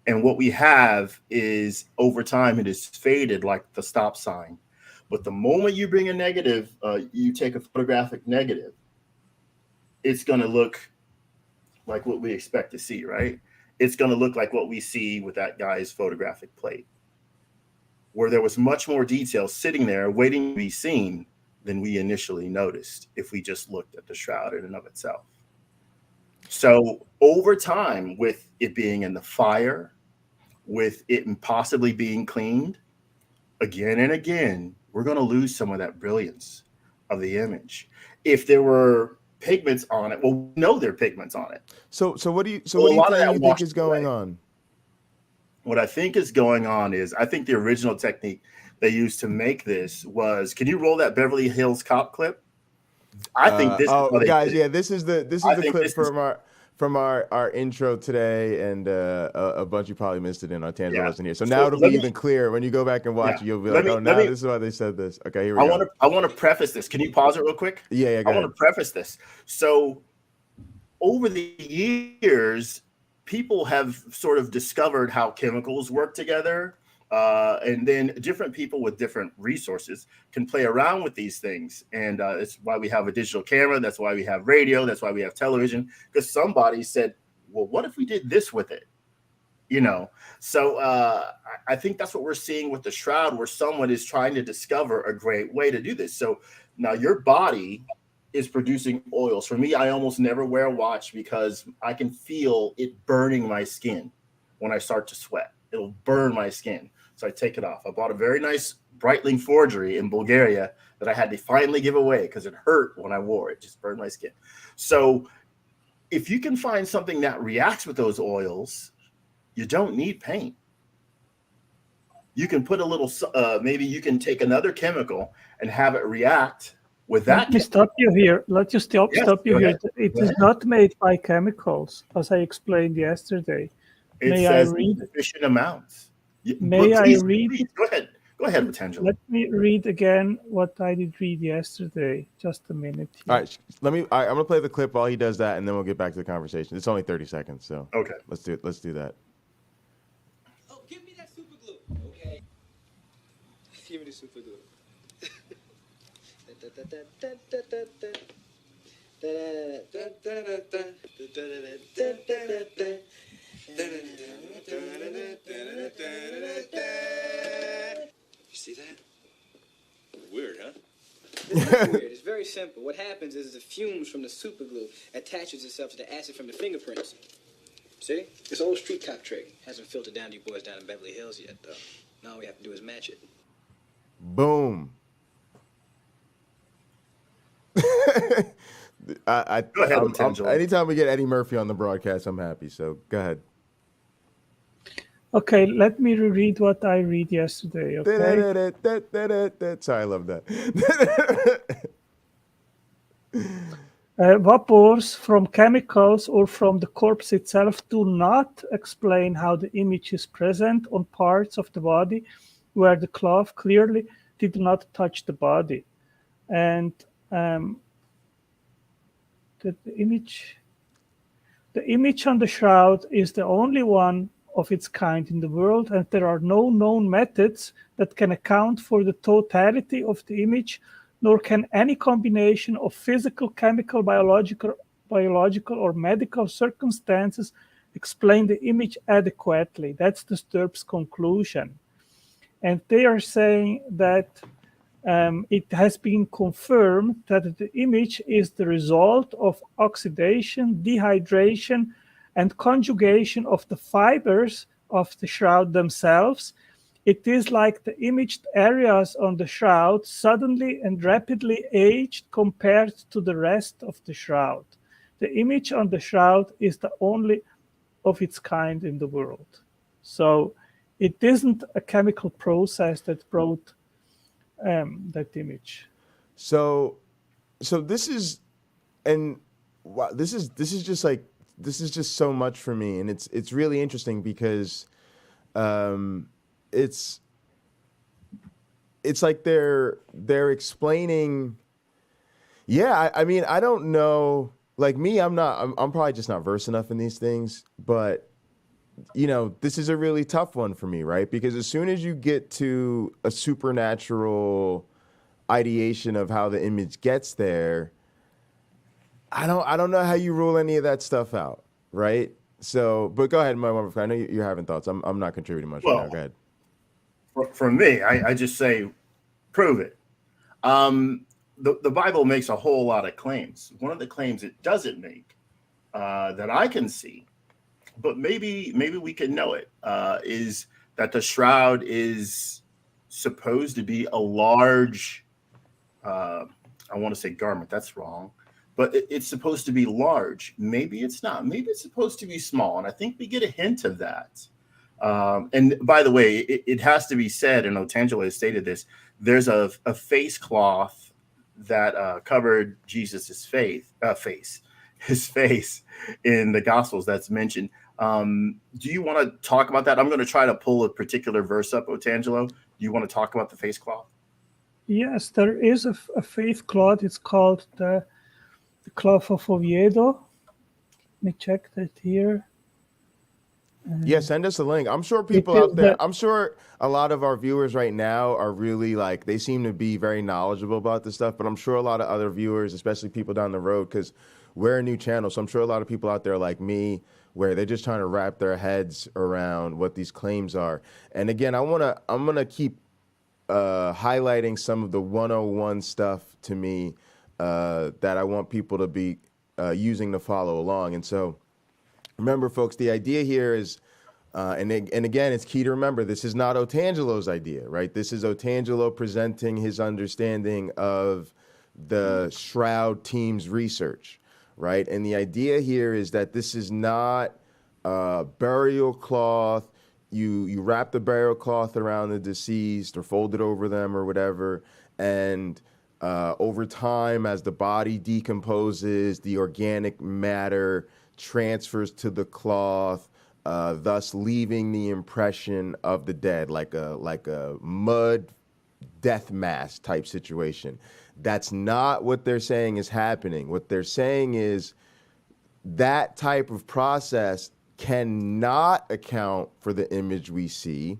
And what we have is over time, it is faded like the stop sign. But the moment you bring a negative, you take a photographic negative, it's going to look like what we expect to see, right? It's going to look like what we see with that guy's photographic plate, where there was much more detail sitting there waiting to be seen than we initially noticed if we just looked at the shroud in and of itself. So over time, with it being in the fire, with it possibly being cleaned again and again, we're going to lose some of that brilliance of the image. If there were pigments on it, well, we know there are pigments on it. So what do you think is going on? What I think is going on is I think the original technique they used to make this was, can you roll that Beverly Hills Cop clip? I think this is guys, yeah, this is the clip from our intro today, and a bunch you probably missed it in Otangelo wasn't here. So now it'll be even clearer when you go back and watch it. You'll be like, this is why they said this. Okay, here we go. I want to preface this. Can you pause it real quick? Yeah, go ahead. I want to preface this. So over the years, people have sort of discovered how chemicals work together And then different people with different resources can play around with these things. And it's why we have a digital camera. That's why we have radio. That's why we have television, because somebody said, well, what if we did this with it? So I think that's what we're seeing with the Shroud, where someone is trying to discover a great way to do this. So now your body is producing oils. For me, I almost never wear a watch because I can feel it burning my skin when I start to sweat. It'll burn my skin. So I take it off. I bought a very nice Breitling forgery in Bulgaria that I had to finally give away because it hurt when I wore it. Just burned my skin. So if you can find something that reacts with those oils, you don't need paint. You can put a little, maybe you can take another chemical and have it react with that. Let me stop you here. Let you stop you here. It is not made by chemicals, as I explained yesterday. May I read sufficient amounts? May I read? Please, go ahead. Go ahead, Otangelo. Let me read again what I did read yesterday. Just a minute. Here. All right, I'm gonna play the clip while he does that, and then we'll get back to the conversation. It's only 30 seconds, so okay. Let's do it. Let's do that. Oh, give me that super glue. Okay. Give me the super glue. You see that? Weird, huh? It's not weird. It's very simple. What happens is the fumes from the super glue attaches itself to the acid from the fingerprints. See? This old street cop trick hasn't filtered down to you boys down in Beverly Hills yet, though. Now all we have to do is match it. Boom. Go ahead, anytime we get Eddie Murphy on the broadcast, I'm happy. So go ahead. Okay, let me reread what I read yesterday. Okay. Sorry, I love that. Vapors from chemicals or from the corpse itself do not explain how the image is present on parts of the body where the cloth clearly did not touch the body. And the image on the shroud is the only one of its kind in the world, and there are no known methods that can account for the totality of the image, nor can any combination of physical, chemical, biological, or medical circumstances explain the image adequately. That's the Sturp's conclusion. And they are saying that it has been confirmed that the image is the result of oxidation, dehydration, and conjugation of the fibers of the shroud themselves. It is like the imaged areas on the shroud suddenly and rapidly aged compared to the rest of the shroud. The image on the shroud is the only of its kind in the world. So it isn't a chemical process that brought that image. So this is, and wow, this is just like, this is just so much for me, and it's really interesting because it's like they're explaining. Yeah, I mean, I don't know. Like me, I'm probably just not versed enough in these things, but this is a really tough one for me, right? Because as soon as you get to a supernatural ideation of how the image gets there, I don't know how you rule any of that stuff out, right? So, but go ahead, MyOneBlack Friend. I know you're having thoughts. I'm not contributing much right now. Go ahead. For me, I just say, prove it. The Bible makes a whole lot of claims. One of the claims it doesn't make that I can see, but maybe we can know it, is that the shroud is supposed to be a large, I want to say garment. That's wrong. But it's supposed to be large. Maybe it's not. Maybe it's supposed to be small. And I think we get a hint of that. And by the way, it has to be said, and Otangelo has stated this, there's a face cloth that covered Jesus' face in the Gospels that's mentioned. Do you want to talk about that? I'm going to try to pull a particular verse up, Otangelo. Do you want to talk about the face cloth? Yes, there is a face cloth. It's called the cloth of Oviedo. Let me check that here. Yeah, send us a link. I'm sure people out there, I'm sure a lot of our viewers right now are really like, they seem to be very knowledgeable about this stuff, but I'm sure a lot of other viewers, especially people down the road, because we're a new channel, so I'm sure a lot of people out there like me, where they're just trying to wrap their heads around what these claims are. And again, I'm gonna keep highlighting some of the 101 stuff to me that I want people to be using to follow along. And so, remember, folks, the idea here is, and again, it's key to remember, this is not Otangelo's idea, right? This is Otangelo presenting his understanding of the Shroud team's research, right? And the idea here is that this is not a burial cloth. You wrap the burial cloth around the deceased or fold it over them or whatever, and over time, as the body decomposes, the organic matter transfers to the cloth, thus leaving the impression of the dead, like a mud death mask type situation. That's not what they're saying is happening. What they're saying is that type of process cannot account for the image we see,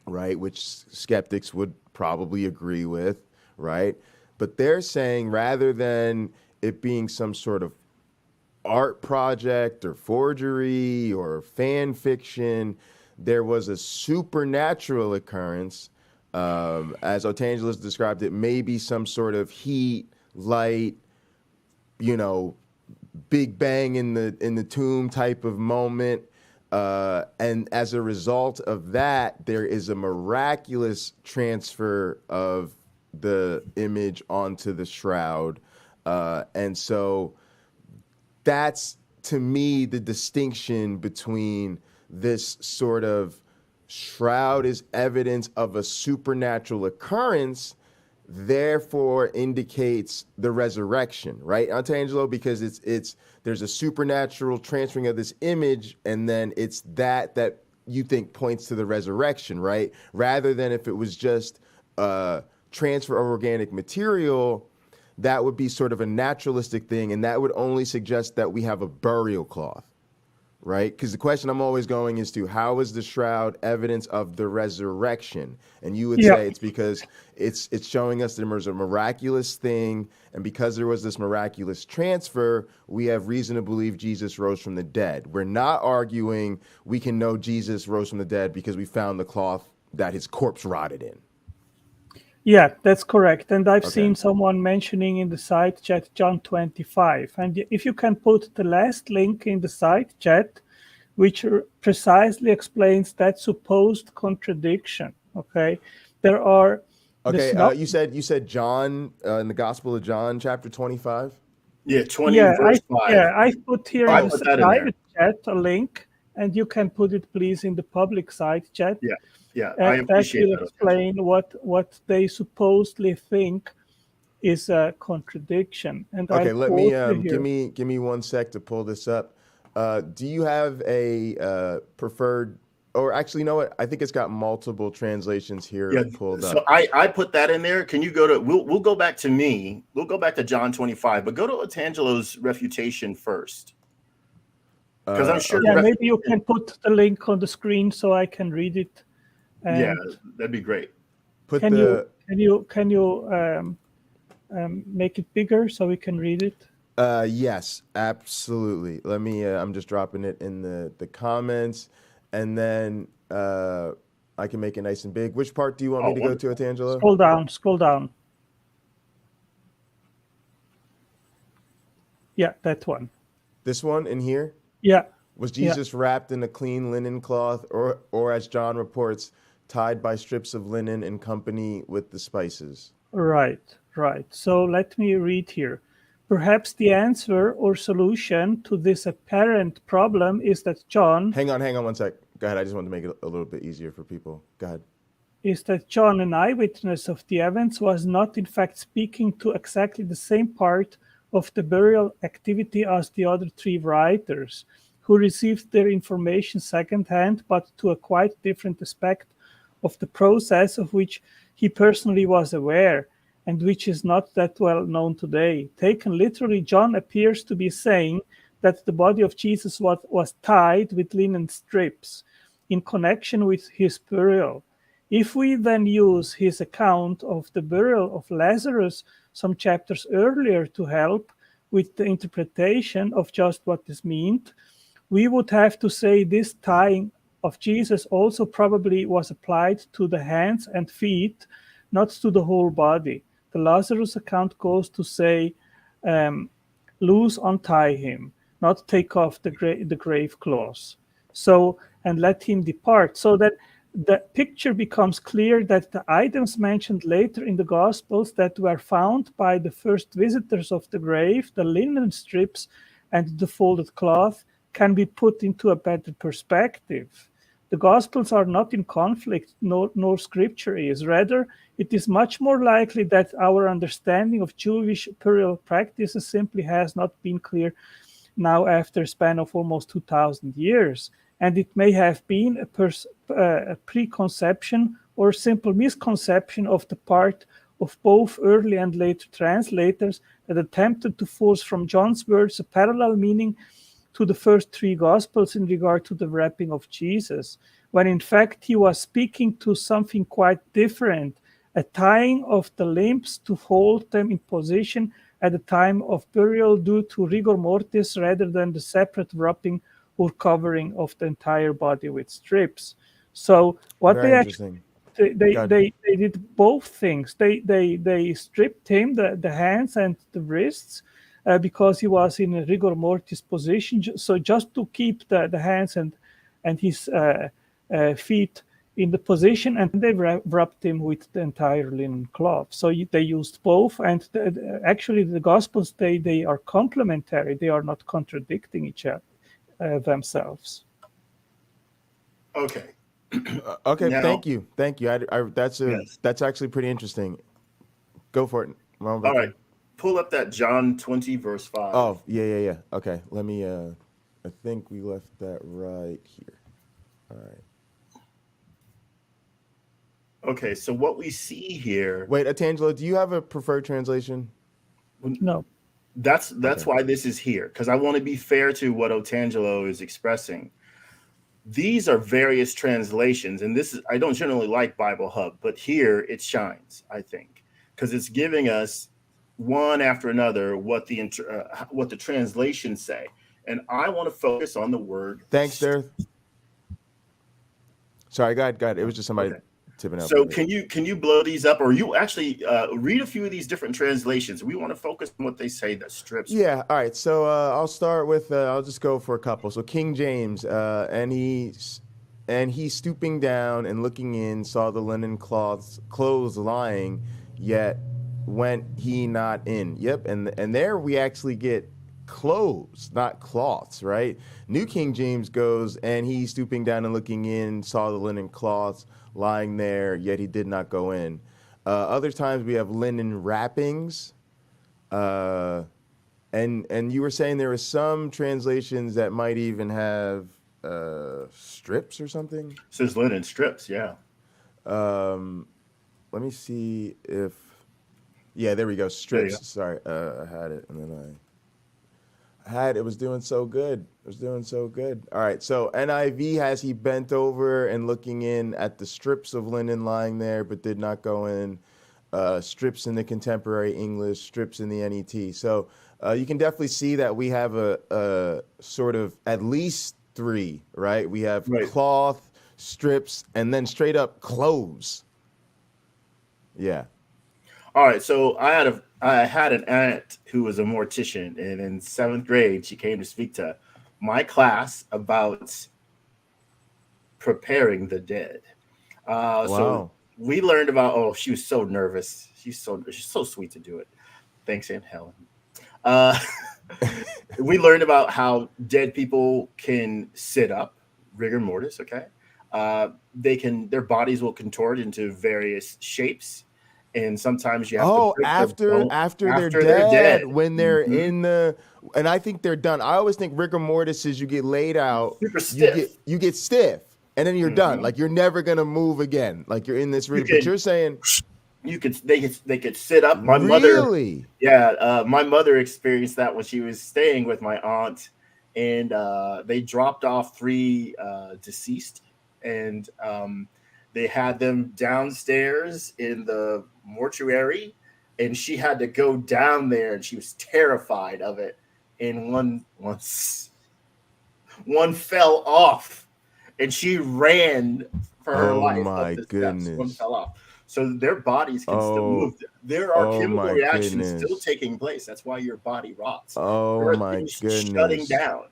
right? Which skeptics would probably agree with, right? But they're saying rather than it being some sort of art project or forgery or fan fiction, there was a supernatural occurrence, as Otangelo described it, maybe some sort of heat, light, Big Bang in the tomb type of moment. And as a result of that, there is a miraculous transfer of the image onto the shroud. And so that's, to me, the distinction between this sort of shroud is evidence of a supernatural occurrence, therefore indicates the resurrection, right, Otangelo? Because there's a supernatural transferring of this image, and then it's that you think points to the resurrection, right? Rather than if it was just transfer of organic material, that would be sort of a naturalistic thing, and that would only suggest that we have a burial cloth, right? Because the question I'm always going is to, how is the shroud evidence of the resurrection? And you would say it's because it's showing us there was a miraculous thing, and because there was this miraculous transfer, we have reason to believe Jesus rose from the dead. We're not arguing we can know Jesus rose from the dead because we found the cloth that his corpse rotted in. Yeah, that's correct. And I've seen someone mentioning in the side chat John 25. And if you can put the last link in the side chat, which precisely explains that supposed contradiction. Okay, there are. Okay, you said John in the Gospel of John, chapter 25. Yeah, 20 verse 5. I put here in the private chat a link, and you can put it please in the public side chat. Yeah, and I appreciate that will explain what they supposedly think is a contradiction. And okay, let me give me 1 sec to pull this up. Do you have a preferred, or actually, you know what? I think it's got multiple translations here pulled up. So I put that in there. Can you go to? We'll go back to me. We'll go back to John 25, but go to Otangelo's refutation first. Because I'm sure. Yeah, maybe you can put the link on the screen so I can read it. Yeah, that'd be great. Can you make it bigger so we can read it? Yes, absolutely. Let me. I'm just dropping it in the comments, and then I can make it nice and big. Which part do you want me to go to, Otangelo? Scroll down. Yeah, that one. This one in here? Yeah. Was Jesus wrapped in a clean linen cloth, or as John reports, tied by strips of linen in company with the spices? Right. So let me read here. Perhaps the answer or solution to this apparent problem is that John... Hang on 1 sec. Go ahead. I just wanted to make it a little bit easier for people. Go ahead. Is that John, an eyewitness of the events, was not in fact speaking to exactly the same part of the burial activity as the other 3 writers, who received their information secondhand, but to a quite different aspect of the process of which he personally was aware, and which is not that well known today. Taken literally, John appears to be saying that the body of Jesus was tied with linen strips in connection with his burial. If we then use his account of the burial of Lazarus some chapters earlier to help with the interpretation of just what this meant, we would have to say this tying of Jesus also probably was applied to the hands and feet, not to the whole body. The Lazarus account goes to say, loose, untie him, not take off the grave clothes. So, and let him depart. So that the picture becomes clear that the items mentioned later in the Gospels that were found by the first visitors of the grave, the linen strips and the folded cloth, can be put into a better perspective. The Gospels are not in conflict, nor Scripture is. Rather, it is much more likely that our understanding of Jewish burial practices simply has not been clear now after a span of almost 2,000 years. And it may have been a preconception or simple misconception of the part of both early and later translators that attempted to force from John's words a parallel meaning to the first three Gospels in regard to the wrapping of Jesus, when in fact he was speaking to something quite different, a tying of the limbs to hold them in position at the time of burial due to rigor mortis rather than the separate wrapping or covering of the entire body with strips. So what Very they actually they did both things. They stripped him the hands and the wrists because he was in a rigor mortis position. So just to keep the hands and his feet in the position, and they wrapped him with the entire linen cloth. So they used both, and actually the Gospels they are complementary. They are not contradicting each other. Themselves. Okay. Okay. Now, thank you. That's actually pretty interesting. Go for it. All right. Pull up that John 20 verse 5. Oh, yeah. Okay. Let me. I think we left that right here. All right. Okay. So what we see here. Wait, Otangelo, do you have a preferred translation? No. That's why this is here, because I want to be fair to what Otangelo is expressing. These are various translations, and I don't generally like Bible Hub, but here it shines, I think, because it's giving us one after another what the translations say, and I want to focus on the word. Thanks, Darth. Sorry, go ahead. It was just somebody. Okay. Up so can you blow these up, or you actually read a few of these different translations? We want to focus on what they say that strips. Yeah. All right. So I'll start with. I'll just go for a couple. So King James, and he stooping down and looking in saw the linen clothes lying, yet went he not in. Yep. And there we actually get clothes, not cloths, right? New King James goes, and he stooping down and looking in saw the linen cloths lying there, yet he did not go in. Other times we have linen wrappings. And you were saying there are some translations that might even have strips or something? It says linen strips, yeah. Let me see if... Yeah, there we go. Strips. Go. Sorry, I had it, and then it was doing so good. All right, so NIV has he bent over and looking in at the strips of linen lying there, but did not go in. Strips in the contemporary English, strips in the NET. So you can definitely see that we have a sort of at least three, right? We have cloth, strips, and then straight up clothes. Yeah. All right, so I had an aunt who was a mortician, and in 7th grade, she came to speak to my class about preparing the dead. Wow. So we learned about. She was so nervous. She's so sweet to do it. Thanks, Aunt Helen. We learned about how dead people can sit up, rigor mortis. Okay, their bodies will contort into various shapes. And sometimes you have to after they're dead, when they're in the, and I think they're done. I always think rigor mortis is you get laid out, super stiff. You get stiff, and then you're done. Like you're never gonna move again. Like you're in this room. But you're saying they could sit up. My mother, my mother experienced that when she was staying with my aunt and they dropped off 3 deceased, and they had them downstairs in the mortuary, and she had to go down there, and she was terrified of it. And one fell off, and she ran for her life up the steps. One fell off. So their bodies can still move. There are chemical reactions still taking place. That's why your body rots. Oh my goodness! Shutting down.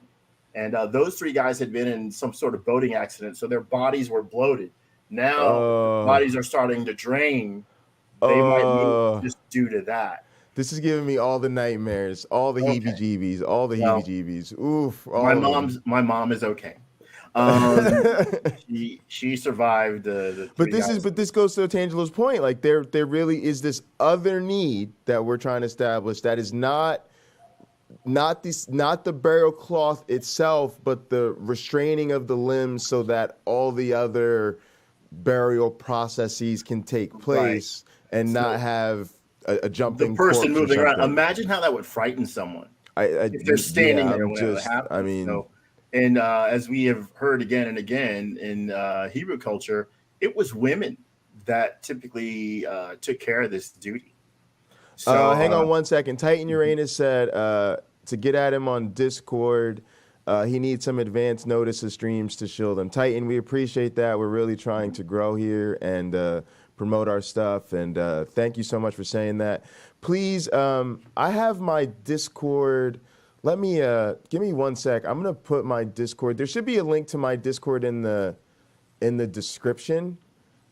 And those 3 guys had been in some sort of boating accident, so their bodies were bloated. Now bodies are starting to drain. They might move just due to that. This is giving me all the nightmares, all the heebie-jeebies, all the heebie-jeebies. Oof! My mom is okay. She survived the but this goes to Otangelo's point. Like there really is this other need that we're trying to establish that is not the burial cloth itself, but the restraining of the limbs so that all the other burial processes can take place and not have a jumping the person corpse moving around. Imagine how that would frighten someone if they're standing there when it happens. And as we have heard again and again in Hebrew culture, it was women that typically took care of this duty. So hang on one second. Titan Uranus said to get at him on Discord, he needs some advance notice of streams to shield him. Titan, we appreciate that. We're really trying to grow here and promote our stuff. And thank you so much for saying that. Please, I have my Discord. Let me give me 1 sec. I'm gonna put my Discord. There should be a link to my Discord in the description.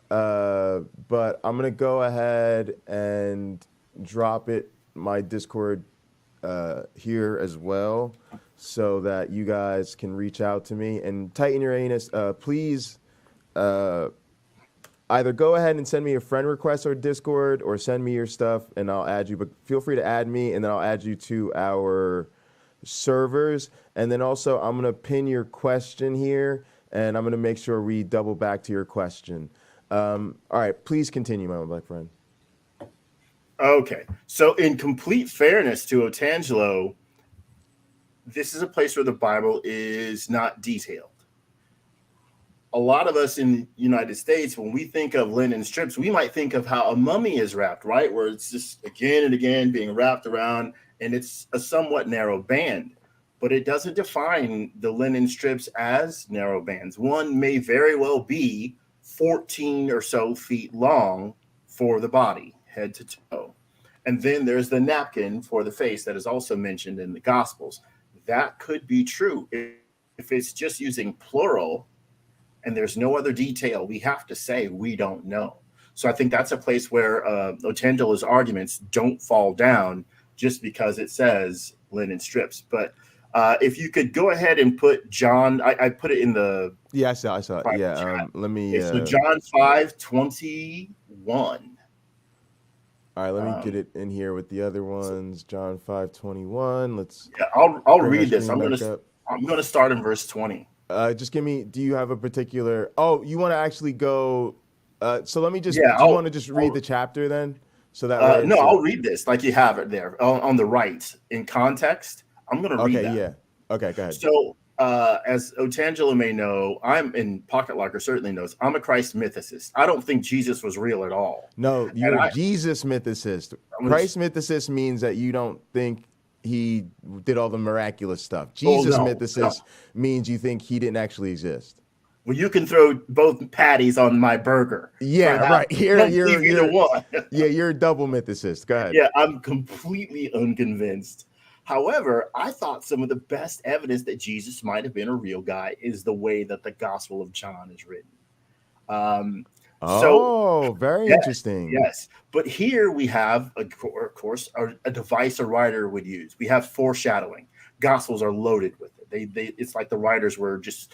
But I'm gonna go ahead and drop my Discord here as well, so that you guys can reach out to me. And Titan Uranus, please either go ahead and send me a friend request or Discord, or send me your stuff and I'll add you. But feel free to add me, and then I'll add you to our servers. And then also I'm gonna pin your question here, and I'm gonna make sure we double back to your question. All right, please continue, my black friend. Okay, so in complete fairness to Otangelo, this is a place where the Bible is not detailed. A lot of us in the United States, when we think of linen strips, we might think of how a mummy is wrapped, right? Where it's just again and again being wrapped around, and it's a somewhat narrow band, but it doesn't define the linen strips as narrow bands. One may very well be 14 or so feet long for the body, head to toe. And then there's the napkin for the face that is also mentioned in the Gospels. That could be true. If it's just using plural and there's no other detail, we have to say we don't know. So I think that's a place where Otangelo's arguments don't fall down just because it says linen strips. But if you could go ahead and put John, I put it in the... Yeah, I saw it. Yeah, let me... So John 5:21. All right, let me get it in here with the other ones. John 5:21. Let's... Yeah, I'll read this. I'm gonna start in verse 20. Just give me... Do you have a particular... Oh, you want to actually go... so let me just... Yeah, do you want to just read the chapter then? So that no, I'll read this like you have it there on the right in context. I'm going to read that. Okay, yeah. Okay, go ahead. So as Otangelo may know, I'm in Pocketlocker certainly knows, I'm a Christ mythicist. I don't think Jesus was real at all. No, you're a Jesus mythicist. Christ mythicist means that you don't think he did all the miraculous stuff. Jesus mythicist means you think he didn't actually exist. Well, you can throw both patties on my burger. Yeah, right. You're one. Yeah, you're a double mythicist. Go ahead. Yeah, I'm completely unconvinced. However, I thought some of the best evidence that Jesus might have been a real guy is the way that the Gospel of John is written. Very interesting. Yes. But here we have, of course, a device a writer would use. We have foreshadowing. Gospels are loaded with it. It's like the writers were just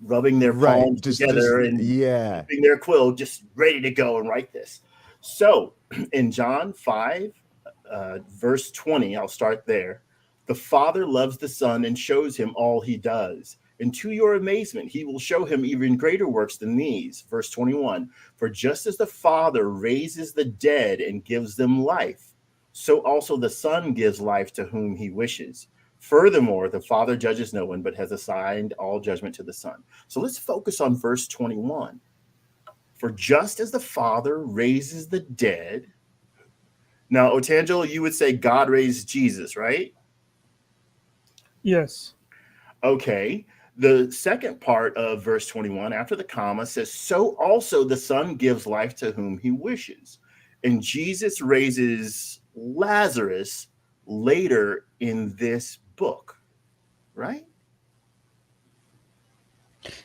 rubbing their palms together and keeping their quill just ready to go and write this. So in John 5, verse 20, I'll start there. The Father loves the Son and shows him all he does. And to your amazement, he will show him even greater works than these. Verse 21, for just as the Father raises the dead and gives them life, so also the Son gives life to whom he wishes. Furthermore, the Father judges no one, but has assigned all judgment to the Son. So let's focus on verse 21. For just as the Father raises the dead. Now, Otangelo, you would say God raised Jesus, right? Yes. Okay. The second part of verse 21, after the comma, says, so also the Son gives life to whom he wishes. And Jesus raises Lazarus later in this book, right?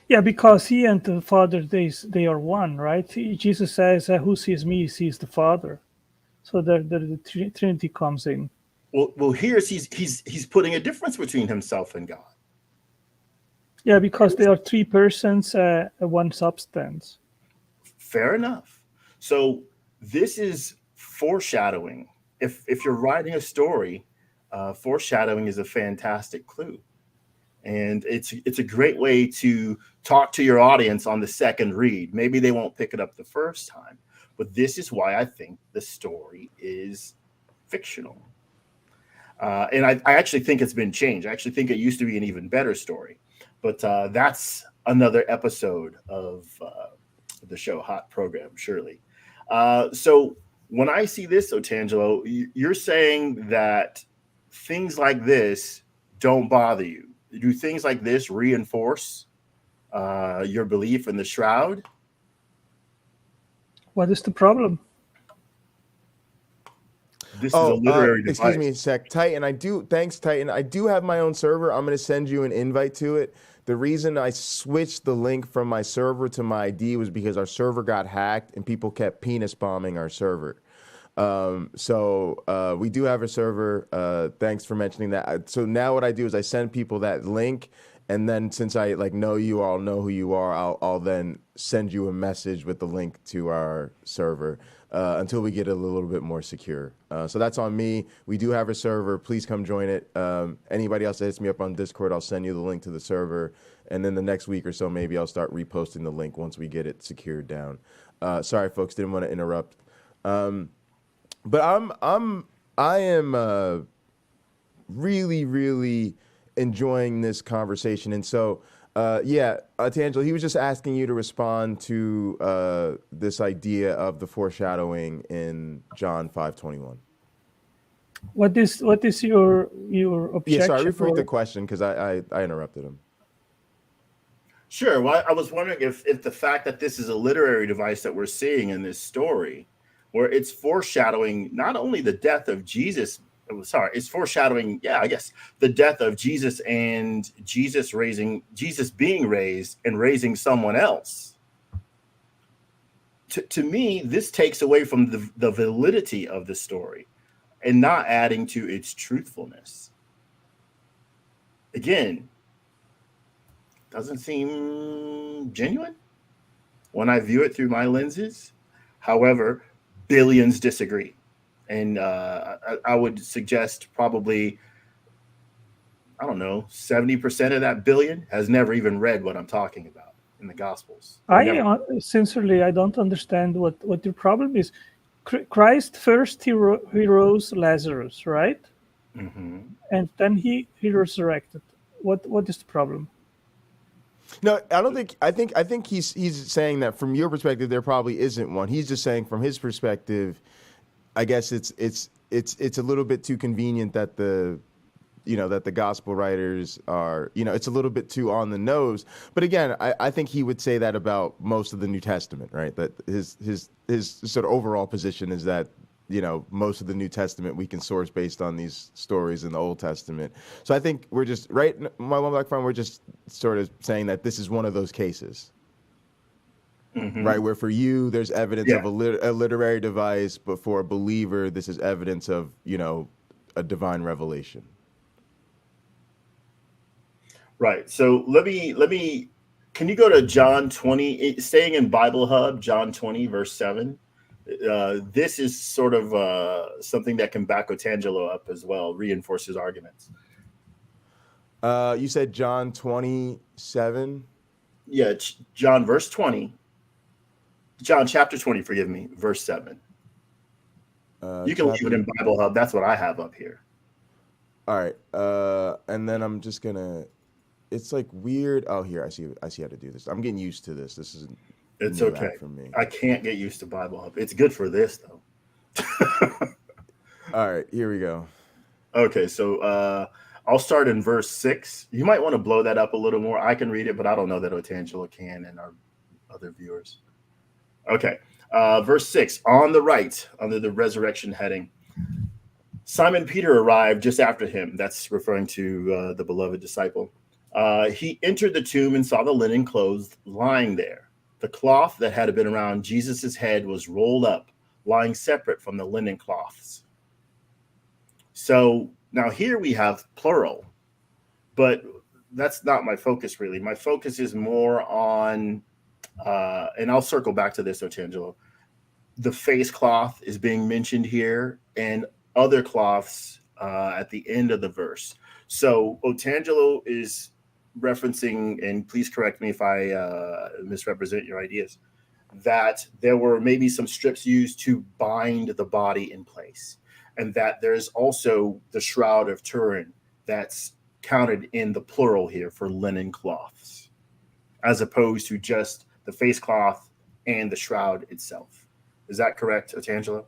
Yeah, because he and the Father, they are one, right? Jesus says, who sees me sees the Father. So the Trinity comes in. Well, here he's putting a difference between himself and God. Yeah, because they are three persons, one substance. Fair enough. So this is foreshadowing. If you're writing a story, foreshadowing is a fantastic clue. And it's a great way to talk to your audience on the second read. Maybe they won't pick it up the first time, but this is why I think the story is fictional. And I actually think it's been changed. I actually think it used to be an even better story. But that's another episode of the show Hot Program, surely. So when I see this, Otangelo, you're saying that things like this don't bother you. Do things like this reinforce your belief in the Shroud? What is the problem? This is a literary device. Excuse me a sec, Titan. Thanks, Titan. I do have my own server. I'm going to send you an invite to it. The reason I switched the link from my server to my ID was because our server got hacked and people kept penis bombing our server. So we do have a server. Thanks for mentioning that. So now what I do is I send people that link, and then since I know you all know who you are, I'll then send you a message with the link to our server until we get it a little bit more secure. So that's on me. We do have a server. Please come join it. Anybody else that hits me up on Discord, I'll send you the link to the server. And then the next week or so, maybe I'll start reposting the link once we get it secured down. Sorry, folks, didn't want to interrupt. But I am really, really enjoying this conversation. And so, Otangelo, he was just asking you to respond to this idea of the foreshadowing in John 5:21. What is your objection? Yeah, sorry, repeat the question because I interrupted him. Sure. Well, I was wondering if the fact that this is a literary device that we're seeing in this story, where it's foreshadowing not only the death of Jesus, it's foreshadowing, the death of Jesus and Jesus being raised and raising someone else. To me, this takes away from the validity of the story and not adding to its truthfulness. Again, doesn't seem genuine when I view it through my lenses. However, billions disagree. And I would suggest probably, 70% of that billion has never even read what I'm talking about in the Gospels. Sincerely, I don't understand what your problem is. Christ first, he rose Lazarus, right? Mm-hmm. And then he resurrected. What is the problem? No, I don't think. I think he's saying that from your perspective, there probably isn't one. He's just saying from his perspective, I guess it's a little bit too convenient that the gospel writers are, it's a little bit too on the nose. But again, I think he would say that about most of the New Testament, right? That his sort of overall position is that, most of the New Testament we can source based on these stories in the Old Testament. So I think we're just, right, MyOneBlack Friend, we're just sort of saying that this is one of those cases. Mm-hmm. Right, where for you there's evidence of a literary device, but for a believer this is evidence of a divine revelation. Right. So let me. Can you go to John 20? Staying in Bible Hub, John 20 verse 7. This is sort of something that can back Otangelo up as well, reinforce his arguments. You said John 27. Yeah, John verse 20. John chapter 20, forgive me, verse 7. You can leave it in Bible Hub. That's what I have up here. All right. And then I'm just gonna. It's like weird. Oh, here I see how to do this. I'm getting used to this. This is a It's new okay. app for me. I can't get used to Bible Hub. It's good for this though. All right, here we go. Okay, so I'll start in verse 6. You might want to blow that up a little more. I can read it, but I don't know that Otangelo can and our other viewers. Okay, verse 6. On the right, under the resurrection heading, Simon Peter arrived just after him. That's referring to the beloved disciple. He entered the tomb and saw the linen clothes lying there. The cloth that had been around Jesus's head was rolled up, lying separate from the linen cloths. So now here we have plural, but that's not my focus really. My focus is more on, and I'll circle back to this, Otangelo. The face cloth is being mentioned here and other cloths at the end of the verse. So Otangelo is referencing, and please correct me if I misrepresent your ideas, that there were maybe some strips used to bind the body in place. And that there's also the Shroud of Turin that's counted in the plural here for linen cloths, as opposed to just the face cloth and the shroud itself. Is that correct, Otangelo?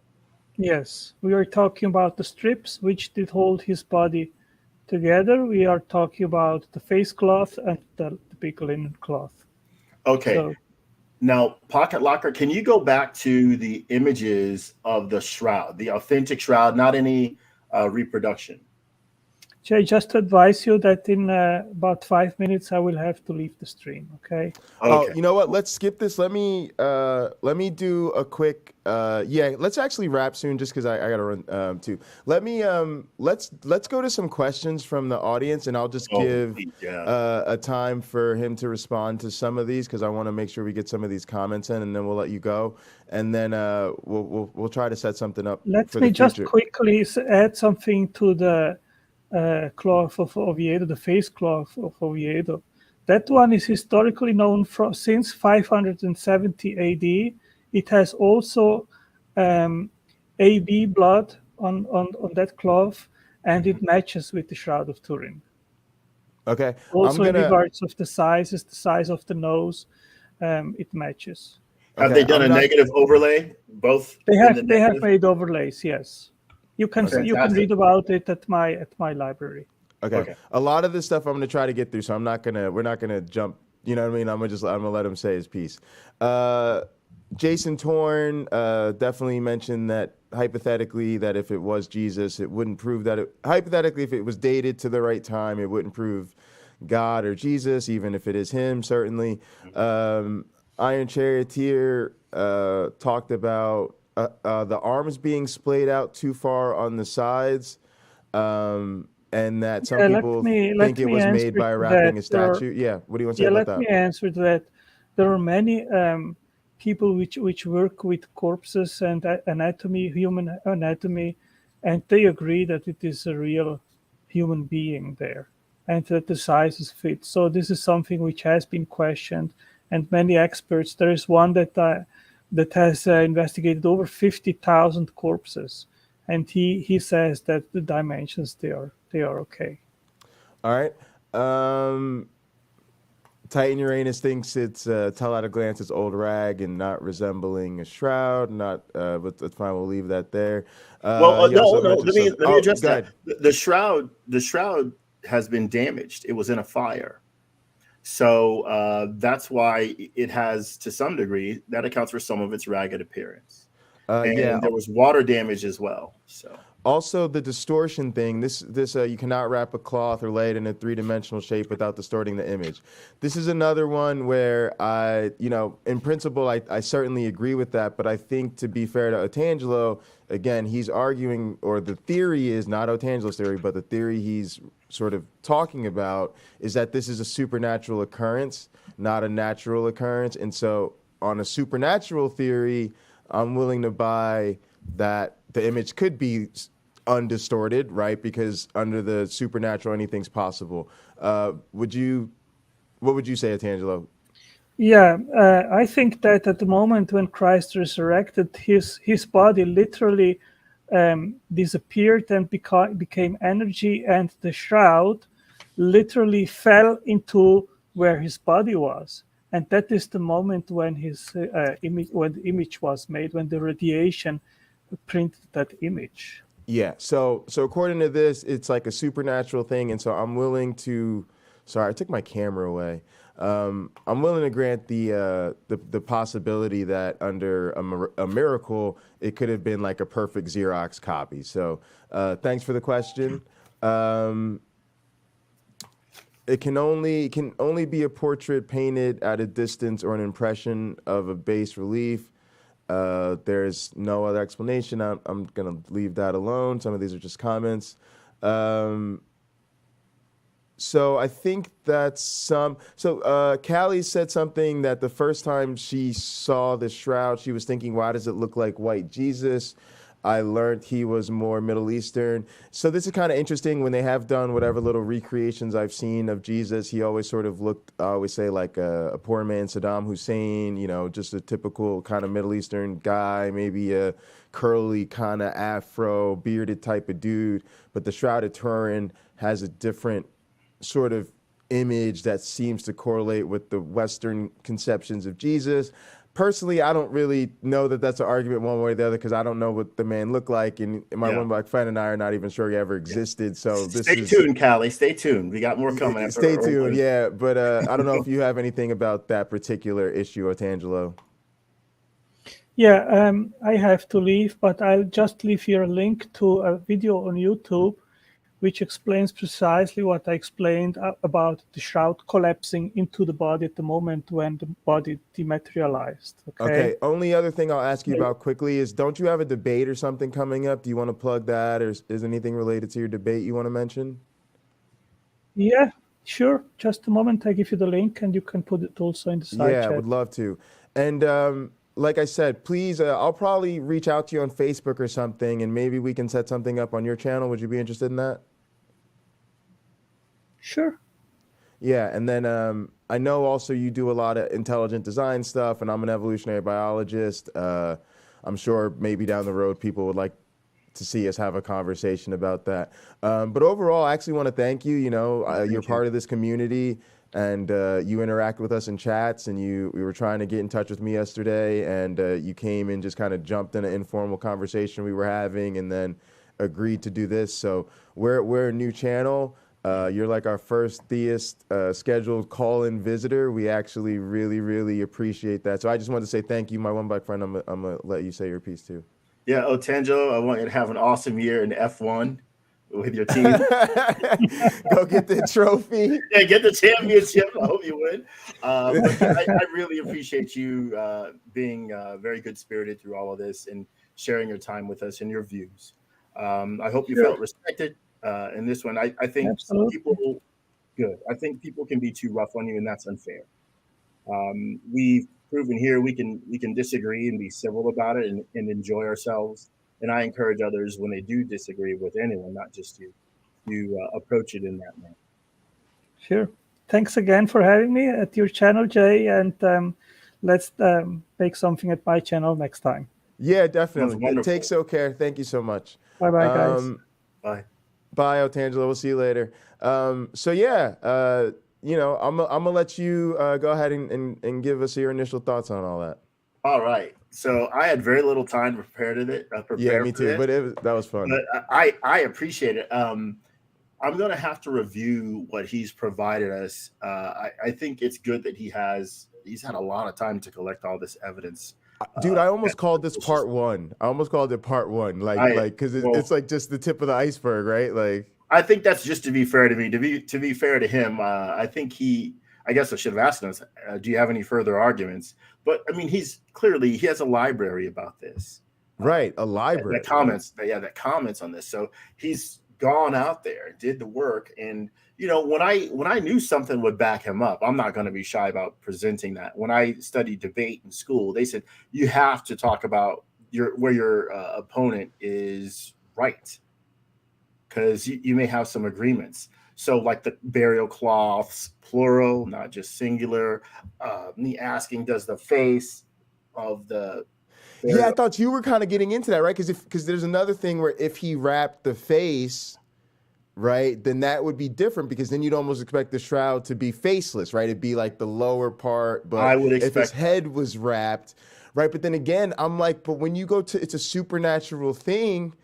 Yes, we are talking about the strips which did hold his body together. We are talking about the face cloth and the big linen cloth. Okay. So, now, Pocketlocker, can you go back to the images of the shroud, the authentic shroud, not any reproduction? I just advise you that in about 5 minutes I will have to leave the stream. Okay. Oh, you know what? Let's skip this. Let me do a quick. Let's actually wrap soon, just because I gotta run too. Let me let's go to some questions from the audience, and I'll just give a time for him to respond to some of these, because I want to make sure we get some of these comments in, and then we'll let you go, and then we'll try to set something up. Let for me the just future. quickly add something to the cloth of Oviedo, the face cloth of Oviedo. That one is historically known since 570 AD. It has also AB blood on that cloth, and it matches with the Shroud of Turin. Okay. Also, in regards of the size of the nose, it matches. Have they done a negative overlay? Both. They have made overlays. Yes. You can read about it at my library. Okay. A lot of this stuff I'm going to try to get through, so we're not going to jump, you know what I mean? I'm going to let him say his piece. Jason Torn definitely mentioned that hypothetically, that if it was Jesus, it wouldn't prove that hypothetically, if it was dated to the right time, it wouldn't prove God or Jesus, even if it is him, certainly. Iron Charioteer talked about the arms being splayed out too far on the sides, and that some people think it was made by wrapping a statue. What do you want to say about that? Let me answer that. There are many people which work with corpses and human anatomy, and they agree that it is a real human being there, and that the sizes fit. So this is something which has been questioned, and many experts. There is one that has investigated over 50,000 corpses, and he says that the dimensions they are okay. All right. Titan Uranus thinks it's tell at a glance it's old rag and not resembling a shroud. But that's fine. We'll leave that there. No. Let me address that. The shroud has been damaged. It was in a fire. So that's why it has, to some degree, that accounts for some of its ragged appearance. And there was water damage as well. So also the distortion thing. This you cannot wrap a cloth or lay it in a three-dimensional shape without distorting the image. This is another one where in principle, I certainly agree with that. But I think, to be fair to Otangelo, again, he's arguing, or the theory is not Otangelo's theory, but the theory he's sort of talking about is that this is a supernatural occurrence, not a natural occurrence. And so on a supernatural theory, I'm willing to buy that the image could be undistorted, right? Because under the supernatural, anything's possible. What would you say, Otangelo? Yeah, I think that at the moment when Christ resurrected, his body literally disappeared and became energy, and the shroud literally fell into where his body was. And that is the moment when his when the image was made, when the radiation printed that image. Yeah. So according to this, it's like a supernatural thing, and so I'm willing to. Sorry, I took my camera away. I'm willing to grant the possibility that under a miracle, it could have been like a perfect Xerox copy. So thanks for the question. It can only be a portrait painted at a distance or an impression of a bas relief. There's no other explanation. I'm gonna leave that alone. Some of these are just comments. So I think that's some. So Callie said something that the first time she saw the shroud, she was thinking, "Why does it look like white Jesus?" I learned he was more Middle Eastern. So this is kind of interesting when they have done whatever little recreations I've seen of Jesus. He always sort of looked, I always say, like a poor man Saddam Hussein, just a typical kind of Middle Eastern guy, maybe a curly kind of afro, bearded type of dude. But the Shroud of Turin has a different sort of image that seems to correlate with the Western conceptions of Jesus. Personally, I don't really know that that's an argument one way or the other because I don't know what the man looked like, and my one black friend and I are not even sure he ever existed. So Stay tuned, Callie. Stay tuned. We got more coming. Stay tuned, yeah. But I don't know if you have anything about that particular issue, Otangelo. Yeah, I have to leave, but I'll just leave here a link to a video on YouTube which explains precisely what I explained about the shroud collapsing into the body at the moment when the body dematerialized. Okay. Only other thing I'll ask you about quickly is, don't you have a debate or something coming up? Do you want to plug that, or is anything related to your debate you want to mention? Yeah, sure. Just a moment. I give you the link, and you can put it also in the side chat. Yeah, I would love to. And like I said, please, I'll probably reach out to you on Facebook or something, and maybe we can set something up on your channel. Would you be interested in that? Sure. Yeah, and then I know also you do a lot of intelligent design stuff, and I'm an evolutionary biologist. I'm sure maybe down the road people would like to see us have a conversation about that. But overall, I actually want to thank you. You're part of this community, and you interact with us in chats, and we were trying to get in touch with me yesterday, and you came and just kind of jumped in an informal conversation we were having, and then agreed to do this. So we're a new channel. You're like our first theist scheduled call-in visitor. We actually really, really appreciate that. So I just wanted to say thank you, my one black friend. I'm gonna let you say your piece too. Yeah, Otangelo, I want you to have an awesome year in F1 with your team. Go get the trophy. Yeah, get the championship. I hope you win. But I really appreciate you being very good-spirited through all of this and sharing your time with us and your views. I hope you felt respected. In this one, I think people can be too rough on you, and that's unfair. We've proven here we can disagree and be civil about it and enjoy ourselves. And I encourage others when they do disagree with anyone, not just you, approach it in that manner. Sure. Thanks again for having me at your channel, Jay, and let's make something at my channel next time. Yeah, definitely. Take so care. Thank you so much. Bye-bye, guys. Bye. Bye, Otangelo. We'll see you later. So yeah, I'm gonna let you go ahead and give us your initial thoughts on all that. All right. So I had very little time to prepare Yeah, me too. But that was fun. But I appreciate it. I'm gonna have to review what he's provided us. I think it's good that he's had a lot of time to collect all this evidence. Dude, I almost called this part one. I almost called it part one, because it's like just the tip of the iceberg, right? Like, I think that's just to be fair to me. To be fair to him, I think I guess I should have asked him, do you have any further arguments? But I mean, he has a library about this, right? A library that comments on this. So he's gone out there, did the work, and when I knew something would back him up, I'm not going to be shy about presenting that. When I studied debate in school, they said you have to talk about where your opponent is right, because you may have some agreements. So like the burial cloths, plural, not just singular. Me asking, does the face of the Yeah, I thought you were kind of getting into that, right? Because there's another thing where if he wrapped the face, right, then that would be different because then you'd almost expect the shroud to be faceless, right? It'd be like the lower part, I but would if his expect head was wrapped, right? But then again, I'm like, but when you go to it's a supernatural thing,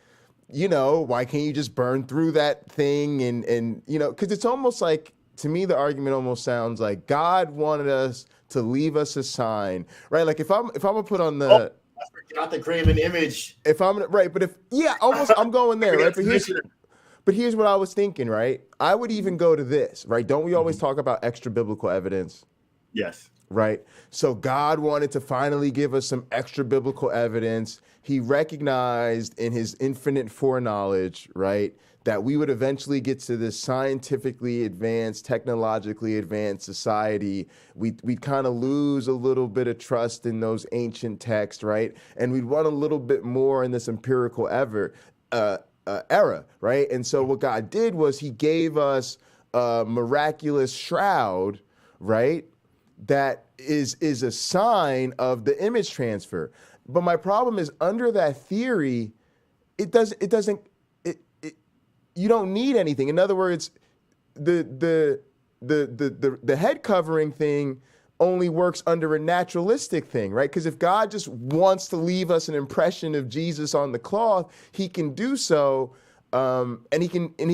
you know, why can't you just burn through that thing and you know, because it's almost like to me the argument almost sounds like God wanted us to leave us a sign, right? Like if I'm gonna put on Oh, the I forgot the graven image. if I'm right, but if yeah, almost I'm going I there, right? forgot to mention it. But here's what I was thinking, right? I would even go to this, right? Don't we always Mhm. talk about extra biblical evidence, Yes. right? So God wanted to finally give us some extra biblical evidence. He recognized in his infinite foreknowledge, right, that we would eventually get to this scientifically advanced, technologically advanced society. We'd kind of lose a little bit of trust in those ancient texts, right? And we'd want a little bit more in this empirical era, right? And so what God did was he gave us a miraculous shroud, right? That is a sign of the image transfer. But my problem is under that theory, you don't need anything. In other words, the head covering thing only works under a naturalistic thing, right? Because if God just wants to leave us an impression of Jesus on the cloth, he can do so, and he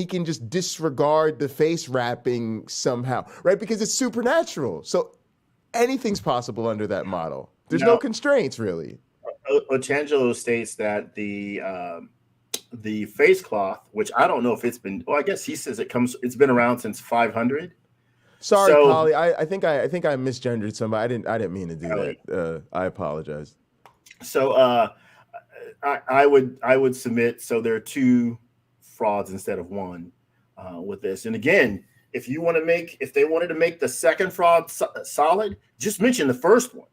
can just disregard the face wrapping somehow, right? Because it's supernatural. So anything's possible under that model. There's no Now, constraints really. Otangelo states that the face cloth, which I don't know if it's been. Well, I guess he says it's been around since 500. Sorry, So Polly. I think I misgendered somebody. I didn't mean to do that. I apologize. So I would submit. So there are two frauds instead of one with this. And again, if they wanted to make the second fraud solid, just mention the first one.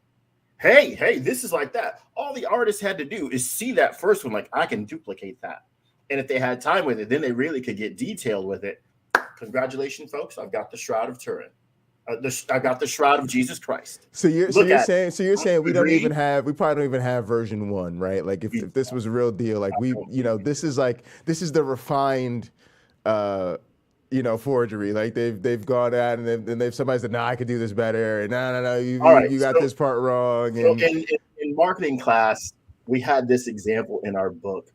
Hey, this is like that. All the artist had to do is see that first one, like I can duplicate that. And if they had time with it, then they really could get detailed with it. Congratulations, folks! I've got the Shroud of Turin. I got the Shroud of Jesus Christ. So you're saying we probably don't even have version 1, right? Like if this was a real deal, like this is the refined forgery. Like they've gone out and they've somebody said, I could do this better, and no, you got this part wrong. So in marketing class, we had this example in our book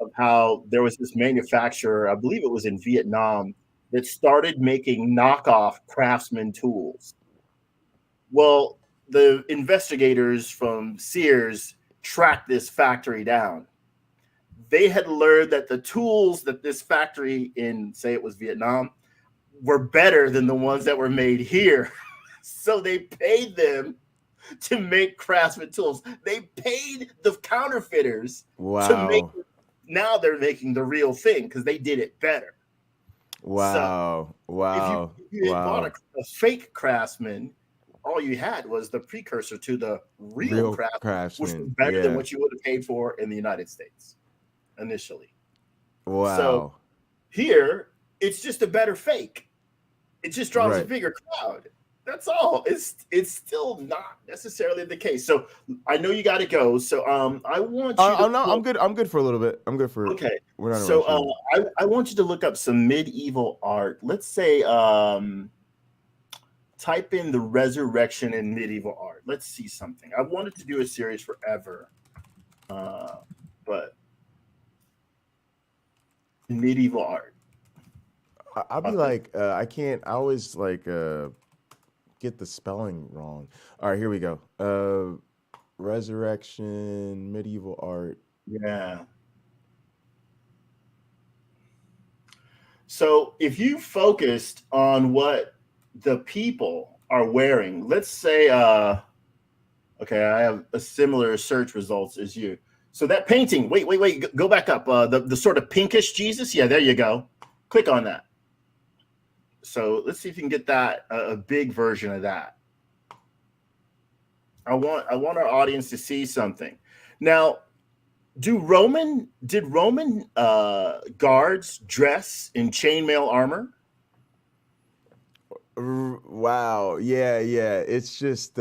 of how there was this manufacturer, I believe it was in Vietnam, that started making knockoff Craftsman tools. Well, the investigators from Sears tracked this factory down. They had learned that the tools that this factory in, say it was Vietnam, were better than the ones that were made here. So they paid them to make Craftsman tools. They paid the counterfeiters to make. Now they're making the real thing because they did it better. Wow. So if you bought a fake Craftsman, all you had was the precursor to the real Craftsman, which was better than what you would have paid for in the United States initially. Wow. So here, it's just a better fake. It just draws a bigger crowd. That's all. It's still not necessarily the case. So I know you got to go. So I want you. I'm good. I'm good for a little bit. I'm good for. Okay. So I want you to look up some medieval art. Let's say type in the resurrection in medieval art. Let's see something. I wanted to do a series forever, but medieval art. I'll be like, I can't. I always like get the spelling wrong. All right, here we go. Resurrection, medieval art. Yeah. So if you focused on what the people are wearing, let's say, okay, I have a similar search results as you. So that painting, wait, go back up. The sort of pinkish Jesus. Yeah, there you go. Click on that. So let's see if you can get that a big version of that. I want our audience to see something. Now, did Roman guards dress in chainmail armor? Wow. Yeah. It's just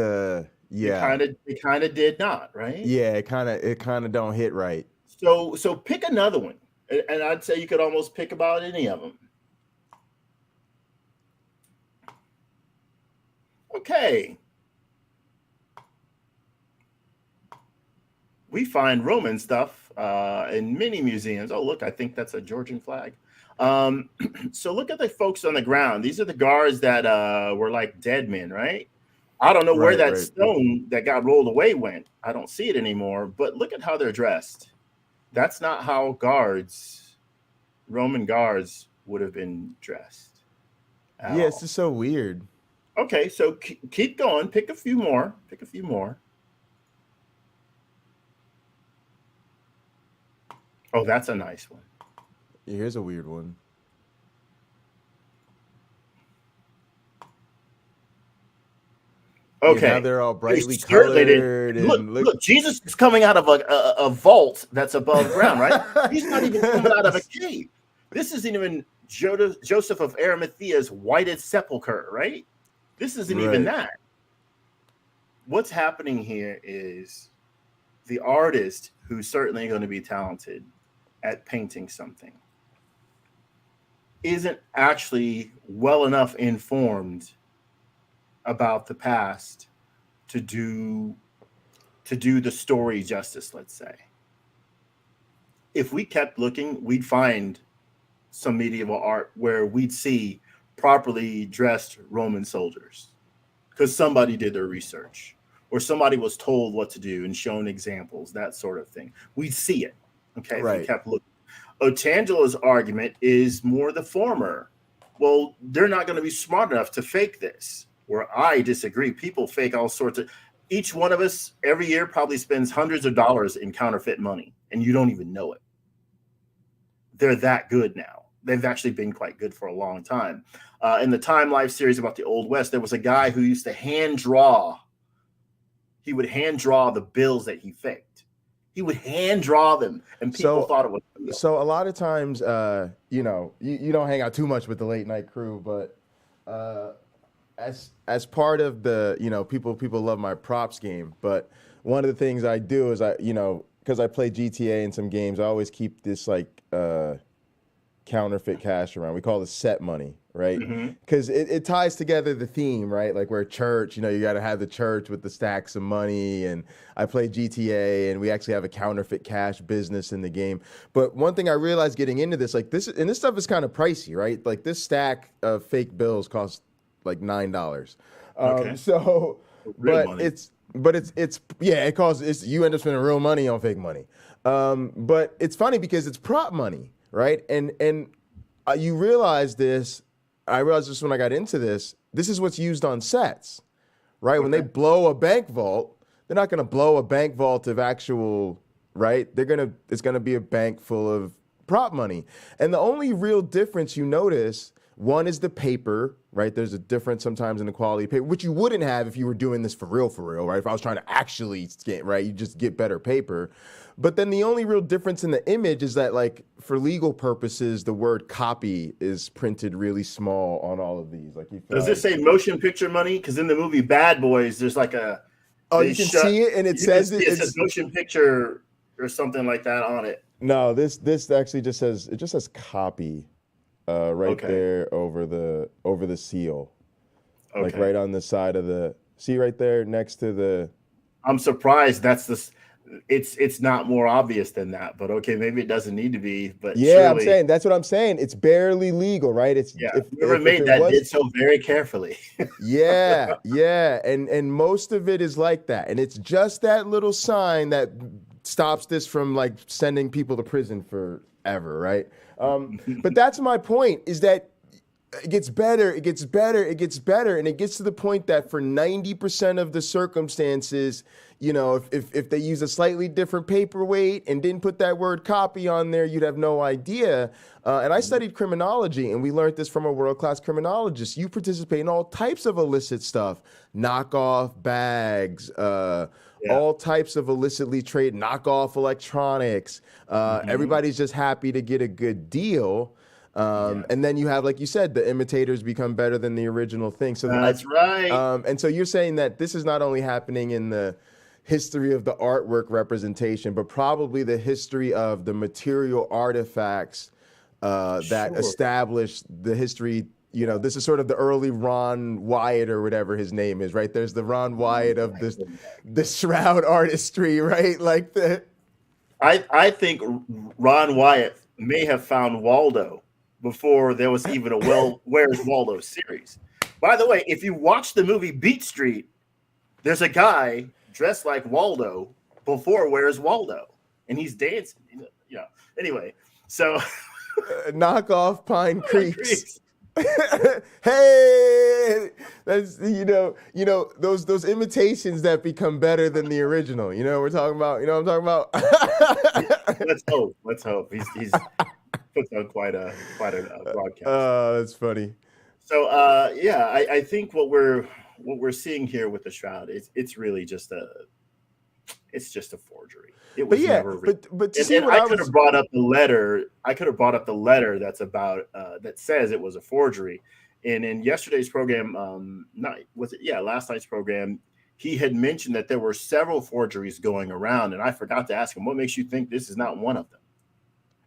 Yeah. It kind of did not, right? Yeah, it kind of don't hit right. So pick another one, and I'd say you could almost pick about any of them. Okay. We find Roman stuff in many museums. Oh, look, I think that's a Georgian flag. So look at the folks on the ground. These are the guards that were like dead men, right? I don't know where that stone that got rolled away went. I don't see it anymore, but look at how they're dressed. That's not how Roman guards would have been dressed. Yeah, it's just so weird. Okay, so keep going. Pick a few more. Oh, that's a nice one. Here's a weird one. Okay, now they're all brightly colored. Look, Jesus is coming out of a vault that's above ground, right? He's not even coming out of a cave. This isn't even Joseph of Arimathea's whited sepulcher, right? This isn't even that. What's happening here is the artist, who's certainly going to be talented at painting something, isn't actually well enough informed about the past to do the story justice, let's say. If we kept looking, we'd find some medieval art where we'd see properly dressed Roman soldiers because somebody did their research or somebody was told what to do and shown examples, that sort of thing. We'd see it. Okay, if we kept looking. Otangelo's argument is more the former. Well, they're not going to be smart enough to fake this. Where I disagree. People fake all sorts of. Each one of us every year probably spends hundreds of dollars in counterfeit money, and you don't even know it. They're that good now. They've actually been quite good for a long time. In the Time Life series about the Old West, there was a guy who used to hand draw. He would hand draw the bills that he faked. He would hand draw them, and people thought it was real. So a lot of times, you don't hang out too much with the late night crew, but as part of the, people love my props game, but one of the things I do is because I play GTA in some games, I always keep this counterfeit cash around. We call it set money, right? Because it ties together the theme, right? Like we're church, you got to have the church with the stacks of money. And I play GTA, and we actually have a counterfeit cash business in the game. But one thing I realized getting into this, this stuff is kind of pricey, right? Like this stack of fake bills costs like $9. Okay. So, real but money. it costs. You end up spending real money on fake money. But it's funny because it's prop money, right? And you realize this. I realized this when I got into this. This is what's used on sets, right? When they blow a bank vault, they're not going to blow a bank vault of actual, right? It's going to be a bank full of prop money. And the only real difference you notice, one is the paper, right? There's a difference sometimes in the quality of paper, which you wouldn't have if you were doing this for real, right? If I was trying to actually get, right, you just get better paper. But then the only real difference in the image is that, like, for legal purposes, the word copy is printed really small on all of these. Does this say motion picture money? Because in the movie Bad Boys, there's like a... Oh, you can see it, and it says it says motion picture or something like that on it. No, this actually just says copy. There over the seal, like right on the side of the. See right there next to the. I'm surprised it's not more obvious than that, but okay, maybe it doesn't need to be. But yeah, I'm saying that's what I'm saying. It's barely legal, right? It's whoever made that did so very carefully. yeah, and most of it is like that, and it's just that little sign that stops this from like sending people to prison forever, right? But that's my point, is that it gets better, and it gets to the point that for 90% of the circumstances, if they use a slightly different paperweight and didn't put that word copy on there, you'd have no idea. And I studied criminology, and we learned this from a world-class criminologist. You participate in all types of illicit stuff, knockoff bags, all types of illicitly traded knockoff electronics. Everybody's just happy to get a good deal. And then you have, like you said, the imitators become better than the original thing. So that's right. And so you're saying that this is not only happening in the history of the artwork representation, but probably the history of the material artifacts that established the history. You know, this is sort of the early Ron Wyatt or whatever his name is, right? There's the Ron Wyatt of the Shroud artistry, right? Like I think Ron Wyatt may have found Waldo before there was even a Where's Waldo series. By the way, if you watch the movie Beat Street, there's a guy dressed like Waldo before Where's Waldo, and he's dancing. You know. Anyway, so knock off Pine Creeks. Hey, that's you know those imitations that become better than the original. You know we're talking about. You know what I'm talking about. Let's hope. He's puts on quite a broadcast. Oh, that's funny. So yeah, I think what we're seeing here with the Shroud is it's really just a forgery. It was never written. But I could have brought up the letter. I could have brought up the letter that's about that says it was a forgery. And in yesterday's program, last night's program, he had mentioned that there were several forgeries going around, and I forgot to ask him, what makes you think this is not one of them?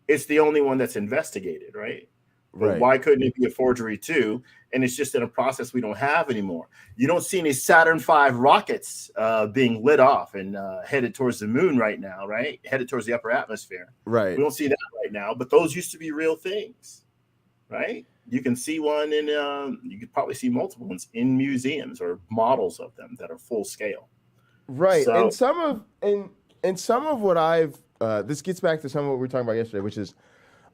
It's the only one that's investigated, right? Right. Why couldn't it be a forgery too? And it's just in a process we don't have anymore. You don't see any Saturn V rockets being lit off and headed towards the moon right now, right? Headed towards the upper atmosphere. Right. We don't see that right now, but those used to be real things, right? You can see one in, you could probably see multiple ones in museums or models of them that are full scale. Right. So, and some of what I've, this gets back to some of what we were talking about yesterday, which is,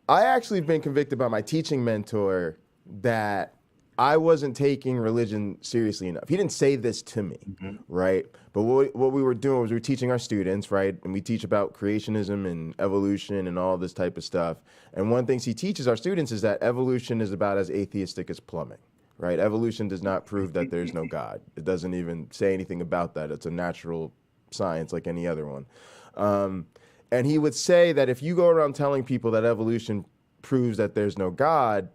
I actually have been convicted by my teaching mentor that I wasn't taking religion seriously enough. He didn't say this to me, right? But what we were doing was we were teaching our students, right? And we teach about creationism and evolution and all this type of stuff. And one of the things he teaches our students is that evolution is about as atheistic as plumbing, right? Evolution does not prove that there's no God. It doesn't even say anything about that. It's a natural science like any other one. And he would say that if you go around telling people that evolution proves that there's no God,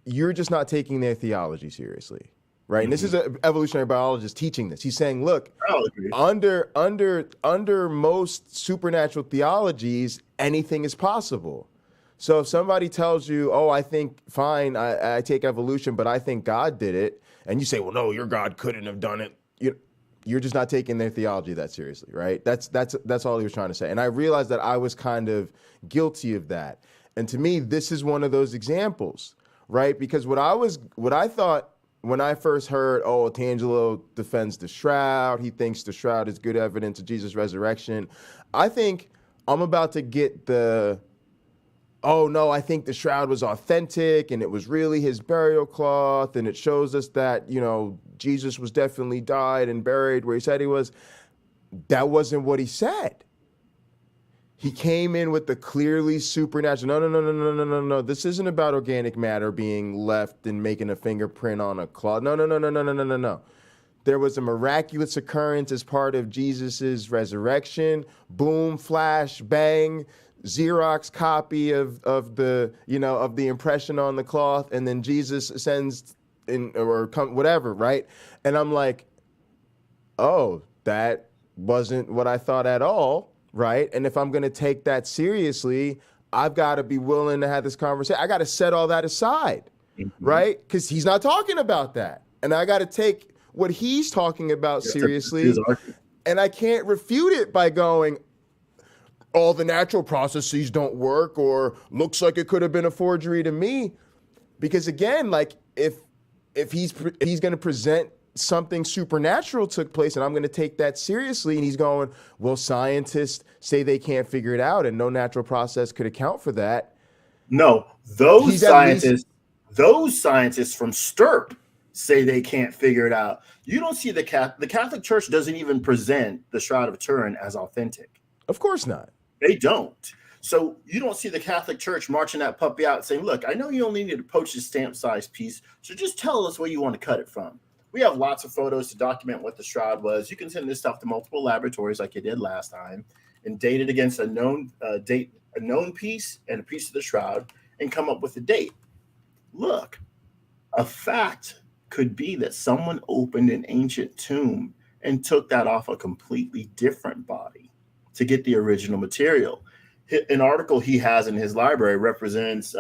you're just not taking their theology seriously, right? And this is an evolutionary biologist teaching this. He's saying, look, under most supernatural theologies, anything is possible. So if somebody tells you, oh, I think, fine, I take evolution, but I think God did it, and you say, well, no, your God couldn't have done it, you're just not taking their theology that seriously, right? That's all he was trying to say. And I realized that I was kind of guilty of that. And to me, this is one of those examples, right? Because what I thought when I first heard, oh, Otangelo defends the Shroud, he thinks the Shroud is good evidence of Jesus' resurrection, I think I'm about to get oh no, I think the Shroud was authentic and it was really his burial cloth and it shows us that, Jesus was definitely died and buried where he said he was. That wasn't what he said. He came in with the clearly supernatural, no. This isn't about organic matter being left and making a fingerprint on a cloth. No. There was a miraculous occurrence as part of Jesus's resurrection. Boom, flash, bang. Xerox copy of the impression on the cloth, and then Jesus ascends whatever, right? And I'm like, oh, that wasn't what I thought at all, right? And if I'm going to take that seriously, I've got to be willing to have this conversation. I got to set all that aside, right? Because he's not talking about that, and I got to take what he's talking about seriously, and I can't refute it by going, all the natural processes don't work, or looks like it could have been a forgery to me. Because again, like if he's going to present something supernatural took place and I'm going to take that seriously, and he's going, well, scientists say they can't figure it out and no natural process could account for that. No, those scientists from STIRP say they can't figure it out. You don't see the Catholic Church doesn't even present the Shroud of Turin as authentic. Of course not. They don't. So you don't see the Catholic Church marching that puppy out saying, look, I know you only need a postage stamp size piece, so just tell us where you want to cut it from. We have lots of photos to document what the Shroud was. You can send this stuff to multiple laboratories like you did last time and date it against a known piece and a piece of the Shroud and come up with a date. Look, a fact could be that someone opened an ancient tomb and took that off a completely different body to get the original material. An article he has in his library represents,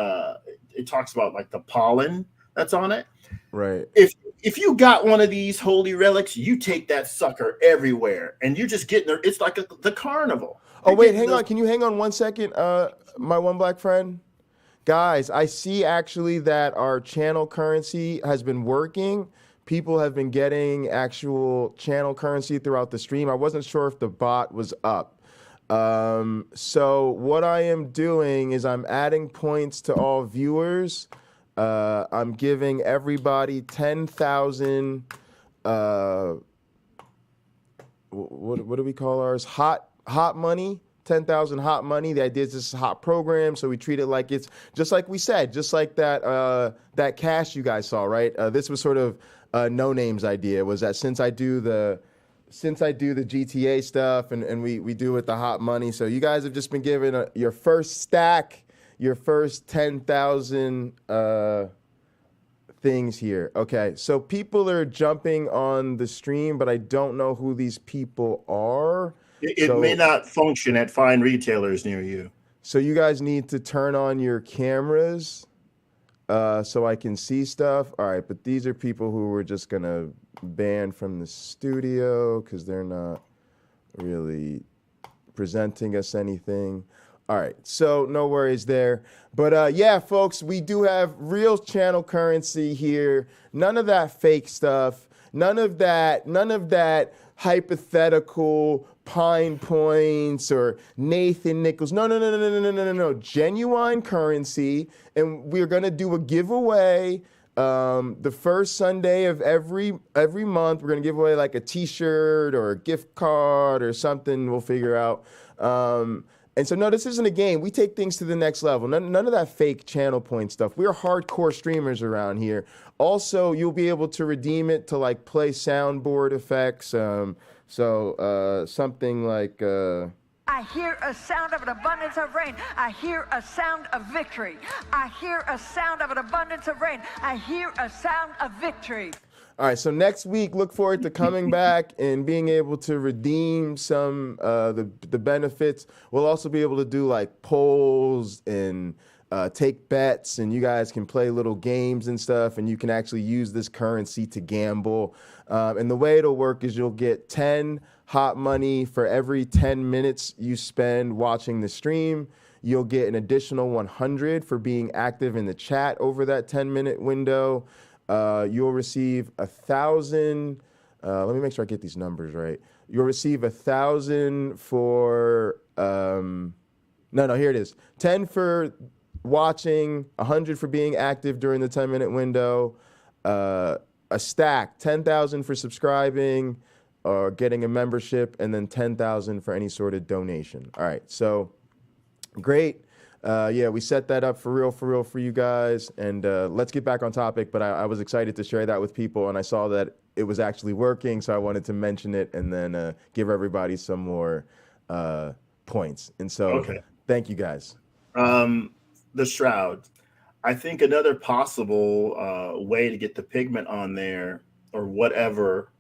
it talks about like the pollen that's on it. Right. If you got one of these holy relics, you take that sucker everywhere, and you're just getting there. It's like the carnival. Oh, wait, hang on. Can you hang on 1 second, my one black friend? Guys, I see actually that our channel currency has been working. People have been getting actual channel currency throughout the stream. I wasn't sure if the bot was up. So what I am doing is I'm adding points to all viewers. I'm giving everybody 10,000, what do we call ours? Hot money. 10,000 hot money. The idea is this is a hot program, so we treat it like it's just like we said, just like that cash you guys saw, right? This was sort of No Name's idea, was that since I do the GTA stuff and we do it the hot money, so you guys have just been given your first stack, your first 10,000 things here. Okay, so people are jumping on the stream, but I don't know who these people are. It may not function at fine retailers near you. So you guys need to turn on your cameras so I can see stuff. All right, but these are people who we're just going to ban from the studio because they're not really presenting us anything. All right, so no worries there. But yeah, folks, we do have real channel currency here. None of that fake stuff. None of that hypothetical Pine Points or Nathan Nichols. No. Genuine currency. And we're going to do a giveaway the first Sunday of every month. We're going to give away like a t-shirt or a gift card or something. We'll figure out. And so, no, this isn't a game. We take things to the next level. None of that fake channel point stuff. We're hardcore streamers around here. Also, you'll be able to redeem it to like play soundboard effects. Something like... I hear a sound of an abundance of rain. I hear a sound of victory. I hear a sound of an abundance of rain. I hear a sound of victory. All right, so next week, look forward to coming back and being able to redeem some the benefits. We'll also be able to do like polls and take bets, and you guys can play little games and stuff, and you can actually use this currency to gamble. And the way it'll work is you'll get 10 hot money for every 10 minutes you spend watching the stream. You'll get an additional 100 for being active in the chat over that 10-minute window. You'll receive 1,000. Let me make sure I get these numbers right. You'll receive 1,000 for here it is. 10 for watching, 100 for being active during the 10-minute window, a stack, 10,000 for subscribing or getting a membership, and then 10,000 for any sort of donation. All right, so great. Yeah, we set that up for real for you guys, and let's get back on topic, but I was excited to share that with people, and I saw that it was actually working, so I wanted to mention it and then give everybody some more points. And so Thank you guys. The Shroud. I think another possible way to get the pigment on there or whatever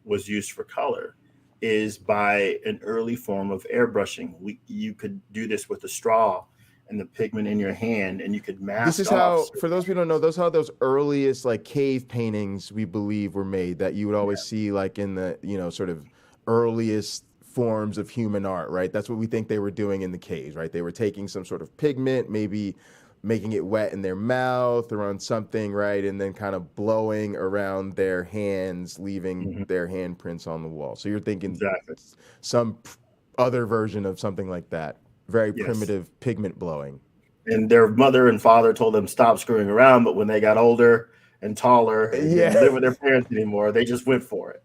was used for color is by an early form of airbrushing. You could do this with a straw and the pigment in your hand, and you could mask. This is how, for those who don't know, those earliest like cave paintings we believe were made that you would always see like in the sort of earliest forms of human art, right? That's what we think they were doing in the caves, right? They were taking some sort of pigment, maybe making it wet in their mouth or on something, right? And then kind of blowing around their hands, leaving their handprints on the wall. So you're thinking some other version of something like that. Very primitive pigment blowing. And their mother and father told them stop screwing around, but when they got older and taller and didn't live with their parents anymore, they just went for it.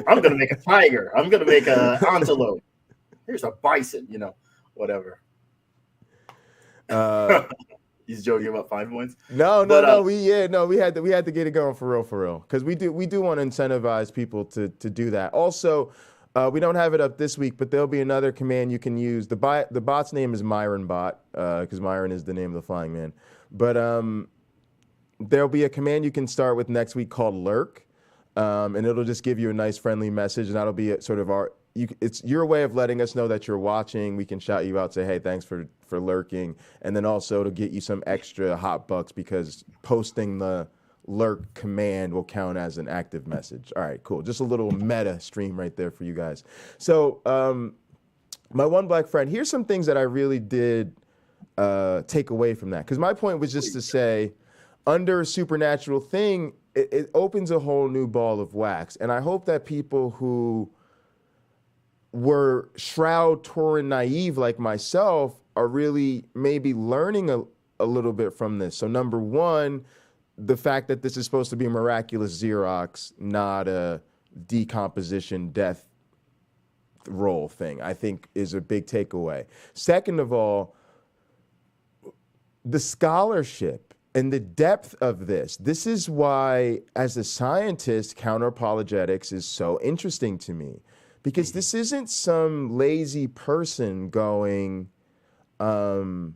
I'm going to make a tiger. I'm going to make an antelope. Here's a bison, whatever. He's joking about 5 points. No. We had to get it going for real, because we do want to incentivize people to do that. Also, We don't have it up this week, but there'll be another command you can use. The bot's name is MyronBot, because Myron is the name of the flying man. But there'll be a command you can start with next week called lurk, and it'll just give you a nice friendly message, and that'll be sort of it's your way of letting us know that you're watching. We can shout you out, say, hey, thanks for lurking, and then also to get you some extra hot bucks because posting the lurk command will count as an active message. All right, cool. Just a little meta stream right there for you guys. So my one black friend, here's some things that I really did take away from that. Because my point was just to say, under a supernatural thing, it opens a whole new ball of wax. And I hope that people who were Shroud, Turin naive like myself are really maybe learning a little bit from this. So number one, the fact that this is supposed to be a miraculous Xerox, not a decomposition death roll thing, I think is a big takeaway. Second of all, the scholarship and the depth of this. This is why, as a scientist, counter-apologetics is so interesting to me. Because this isn't some lazy person going, oh,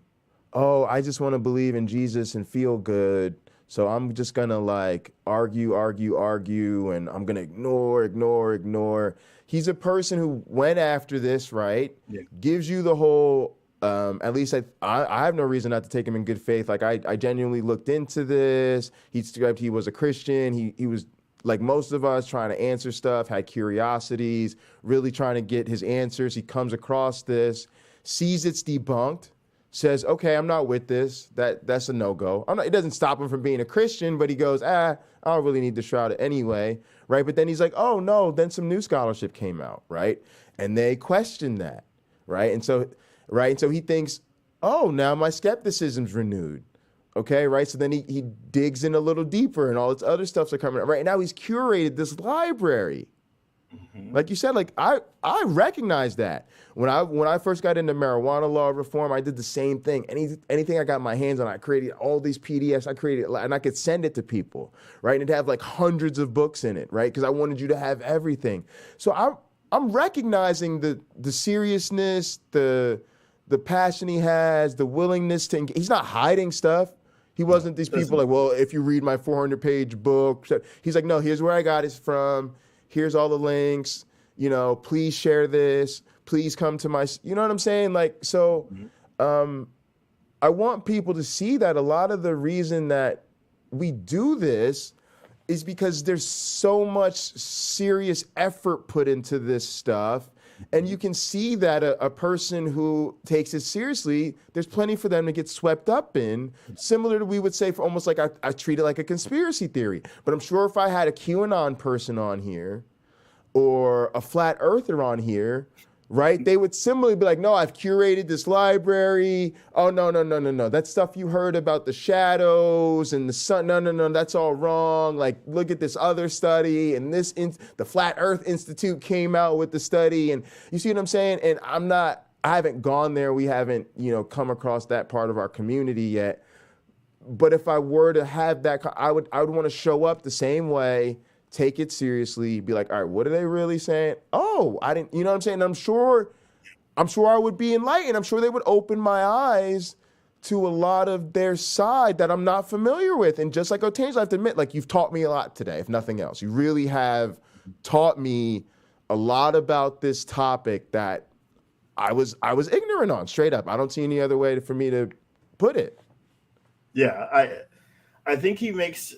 I just want to believe in Jesus and feel good. So I'm just going to like argue, and I'm going to ignore. He's a person who went after this, right? Yeah. Gives you the whole, at least I have no reason not to take him in good faith. Like I genuinely looked into this. He described he was a Christian. He was like most of us trying to answer stuff, had curiosities, really trying to get his answers. He comes across this, sees it's debunked, says, okay, I'm not with this. That's a no-go. It doesn't stop him from being a Christian, but he goes, I don't really need the Shroud anyway, right? But then he's like, oh, no, then some new scholarship came out, right? And they questioned that, right? And so he thinks, oh, now my skepticism's renewed. Okay, right? So then he digs in a little deeper and all this other stuff's coming out. Right now he's curated this library. Mm-hmm. Like you said, like I recognize that. When I first got into marijuana law reform, I did the same thing. Anything I got my hands on, I created all these PDFs. I created, and I could send it to people, right? And it'd have like hundreds of books in it, right? Because I wanted you to have everything. So I'm recognizing the seriousness, the passion he has, the willingness to engage. He's not hiding stuff. He wasn't these people like, well, if you read my 400-page book. He's like, no, here's where I got it from. Here's all the links. Please share this. Please come to my, you know what I'm saying? Like, so I want people to see that a lot of the reason that we do this is because there's so much serious effort put into this stuff. And you can see that a person who takes it seriously, there's plenty for them to get swept up in, similar to, we would say, for almost like I treat it like a conspiracy theory. But I'm sure if I had a QAnon person on here or a flat earther on here, right, they would similarly be like, no, I've curated this library. Oh, no. That stuff you heard about the shadows and the sun, no, that's all wrong. Like, look at this other study, and the Flat Earth Institute came out with the study, and you see what I'm saying? And I haven't gone there. We haven't, come across that part of our community yet. But if I were to have that, I would want to show up the same way, take it seriously, be like, all right, what are they really saying? Oh, I didn't, you know what I'm saying? And I'm sure I would be enlightened. I'm sure they would open my eyes to a lot of their side that I'm not familiar with. And just like Otangelo, I have to admit, like, you've taught me a lot today, if nothing else. You really have taught me a lot about this topic that I was ignorant on, straight up. I don't see any other way for me to put it. Yeah, I think he makes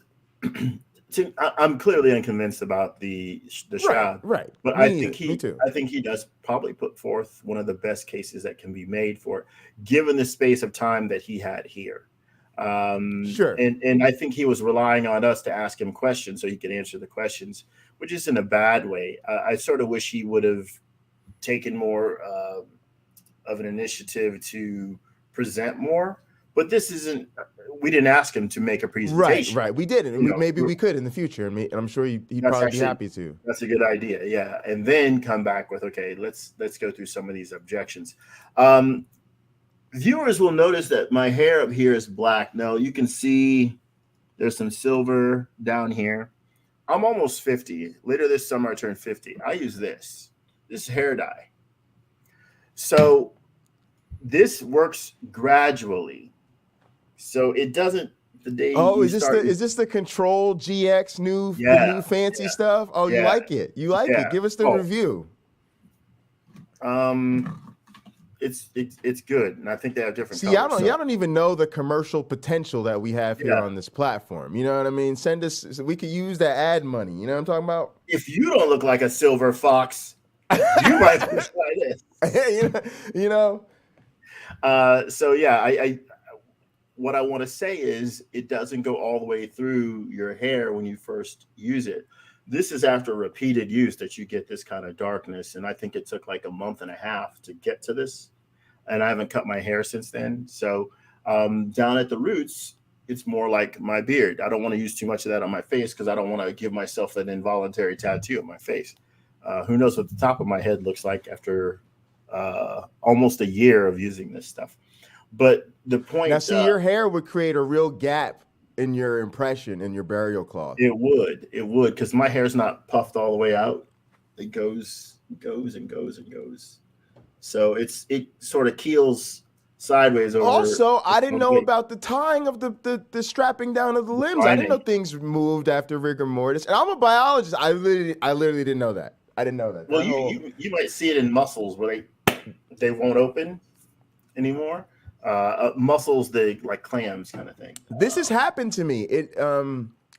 I'm clearly unconvinced about the Shroud, right? But I think he does probably put forth one of the best cases that can be made for, given the space of time that he had here. Sure. And I think he was relying on us to ask him questions so he could answer the questions, which isn't a bad way. I sort of wish he would have taken more of an initiative to present more. But this isn't. We didn't ask him to make a presentation. Right. We didn't. And maybe we could in the future, and I'm sure he'd probably be happy to. That's a good idea. Yeah, and then come back with, okay, let's go through some of these objections. Viewers will notice that my hair up here is black. Now you can see there's some silver down here. I'm almost 50. Later this summer, I turn 50. I use this. This is hair dye. So this works gradually. So it doesn't. The day is this the Control GX the new fancy stuff? Oh, you like it? You like it? Give us the review. It's good, and I think they have different. See, y'all don't even know the commercial potential that we have here on this platform. You know what I mean? Send us so we could use that ad money. You know what I'm talking about? If you don't look like a silver fox, you might look like this. you know. So yeah, I what I want to say is it doesn't go all the way through your hair when you first use it. This is after repeated use that you get this kind of darkness. And I think it took like a month and a half to get to this. And I haven't cut my hair since then. So down at the roots, it's more like my beard. I don't want to use too much of that on my face because I don't want to give myself an involuntary tattoo on my face. Who knows what the top of my head looks like after almost a year of using this stuff. But the point now, see, your hair would create a real gap in your impression in your burial cloth. It would, because my hair's not puffed all the way out. It goes and goes and goes. So it sort of keels sideways over. Also, I didn't know about the tying of the strapping down of the limbs. I didn't know things moved after rigor mortis. And I'm a biologist. I literally didn't know that. I didn't know that. Well, you might see it in muscles where they won't open anymore. Muscles, like clams kind of thing. This has happened to me. It